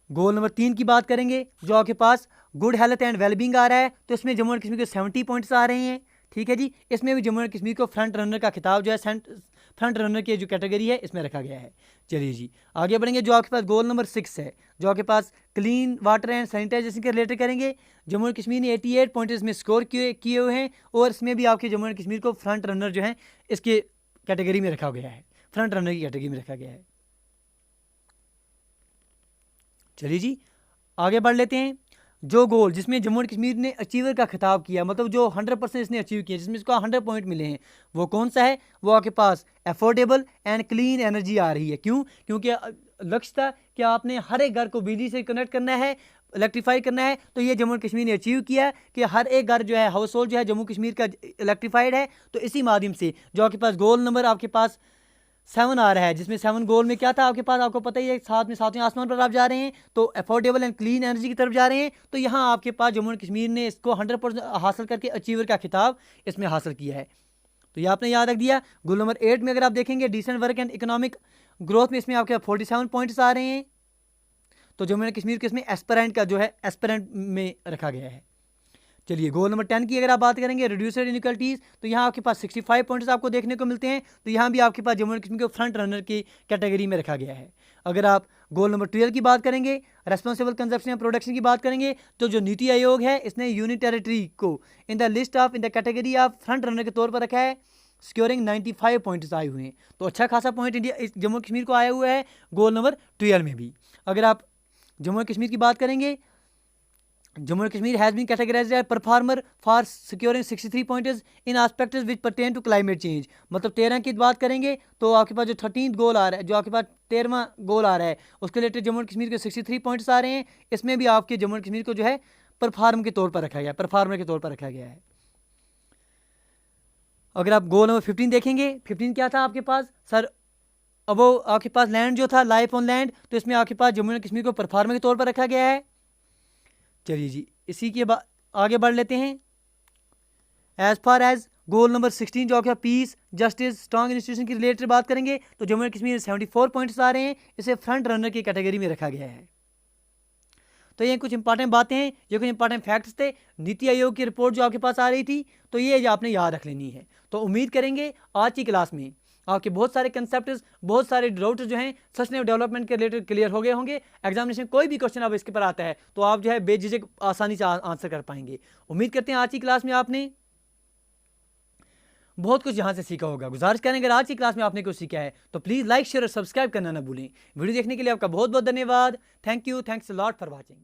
गोल नंबर 3 की बात करेंगे, जो आपके पास गुड हेल्थ एंड वेलबींग आ रहा है। तो इसमें जम्मू एंड कश्मीर के 70 पॉइंट्स आ रहे हैं। ठीक है जी, इसमें भी जम्मू एंड कश्मीर को फ्रंट रनर का खिताब जो है फ्रंट रनर की जो कैटेगरी है इसमें रखा गया है। चलिए जी, आगे बढ़ेंगे। जो आपके पास गोल नंबर 6 है, जो आपके पास क्लीन वाटर एंड सैनिटाइजेशन के रिलेटेड करेंगे, जम्मू एंड कश्मीर ने 88 पॉइंट इसमें स्कोर किए हुए हैं, और इसमें भी आपके जम्मू एंड कश्मीर को फ्रंट रनर जो है इसके कैटेगरी में रखा गया है, फ्रंट रनर की कैटेगरी में रखा गया है। चलिए जी, आगे बढ़ लेते हैं। जो गोल जिसमें जम्मू एंड कश्मीर ने अचीवर का खिताब किया, मतलब जो 100% इसने अचीव किया, जिसमें इसको 100 पॉइंट मिले हैं, वो कौन सा है? वो आपके पास अफोर्डेबल एंड क्लीन एनर्जी आ रही है। क्यों? क्योंकि लक्ष्य था कि आपने हर एक घर को बिजली से कनेक्ट करना है, इलेक्ट्रीफाई करना है। तो ये जम्मू एंड कश्मीर ने अचीव किया कि हर एक घर जो है, हाउस होल्ड जो है जम्मू कश्मीर का इलेक्ट्रीफाइड है। तो इसी माध्यम से जो आपके पास गोल नंबर आपके पास 7 आ रहा है, जिसमें 7 गोल में क्या था आपके पास, आपको पता ही है, साथ में सातवें आसमान पर आप जा रहे हैं, तो अफोर्डेबल एंड क्लीन एनर्जी की तरफ जा रहे हैं। तो यहाँ आपके पास जम्मू एंड कश्मीर ने इसको 100% हासिल करके अचीवर का खिताब इसमें हासिल किया है। तो ये आपने याद रख दिया। गोल नंबर 8 में अगर आप देखेंगे, decent work and economic growth में इसमें आपके 47 पॉइंट्स आ रहे हैं। तो जम्मू एंड कश्मीर के इसमें एस्पिरेंट का जो है एस्पिरेंट में रखा गया है। चलिए, गोल नंबर 10 की अगर आप बात करेंगे, रिड्यूसर इनइक्वालिटीज़, तो यहाँ आपके पास 65 पॉइंट्स आपको देखने को मिलते हैं। तो यहाँ भी आपके पास जम्मू एंड कश्मीर को फ्रंट रनर की कैटेगरी में रखा गया है। अगर आप गोल नंबर 12 की बात करेंगे, रेस्पॉन्सिबल कंजप्शन एंड प्रोडक्शन की बात करेंगे, तो जो नीति आयोग है इसने यूनियन टेरिटरी को in the list of in the category of front runner के तौर पर रखा है। सिक्योरिंग 95 पॉइंट्स आए हुए हैं। तो अच्छा खासा पॉइंट इंडिया जम्मू कश्मीर को आया हुआ है गोल नंबर 12 में भी। अगर आप जम्मू एंड कश्मीर की बात करेंगे, Jammu and Kashmir has been categorised as performer for securing 63 points in aspects which pertain to climate change. मतलब 13 की बात करेंगे तो आपके पास जो 13th गोल आ रहा है, जो आपके पास 13वां गोल आ रहा है, उसके रिलेटेड जम्मू एंड कश्मीर के 63 पॉइंट्स आ रहे हैं। इसमें भी आपके जम्मू एंड कश्मीर को जो है परफॉर्म के तौर पर रखा गया, परफॉर्मर के तौर पर रखा गया है। अगर आप गोल नंबर 15 देखेंगे, 15 क्या था आपके पास सर? अब वो आपके पास लैंड जो था, लाइफ ऑन लैंड, तो इसमें आपके पास जम्मू एंड कश्मीर को परफॉर्मर के तौर पर रखा गया है। चलिए जी, इसी के बाद आगे बढ़ लेते हैं। As far as goal number 16 जो क्या पीस जस्टिस स्ट्रॉन्ग इंस्टीट्यूशन की रिलेटेड बात करेंगे, तो जम्मू एंड कश्मीर 74 पॉइंट्स आ रहे हैं, इसे फ्रंट रनर की कैटेगरी में रखा गया है। तो ये कुछ इंपॉर्टेंट बातें हैं, ये कुछ इंपॉर्टेंट फैक्ट्स थे। नीति आयोग की रिपोर्ट जो आपके पास आ रही थी, तो ये आपने याद रख लेनी है। तो उम्मीद करेंगे आज की क्लास में आपके बहुत सारे कंसेप्ट, बहुत सारे डाउट जो हैं सस्टेनेबल डेवलपमेंट के रिलेटेड क्लियर हो गए होंगे। एग्जामिनेशन कोई भी क्वेश्चन अब इसके पर आता है तो आप जो है बेझिझक आसानी से आंसर कर पाएंगे। उम्मीद करते हैं आज की क्लास में आपने बहुत कुछ यहाँ से सीखा होगा। गुजारिश करें अगर आज की क्लास में आपने कुछ सीखा है तो प्लीज़ लाइक शेयर और सब्सक्राइब करना ना भूलें। वीडियो देखने के लिए आपका बहुत बहुत धन्यवाद। Thank you, thanks a lot for watching.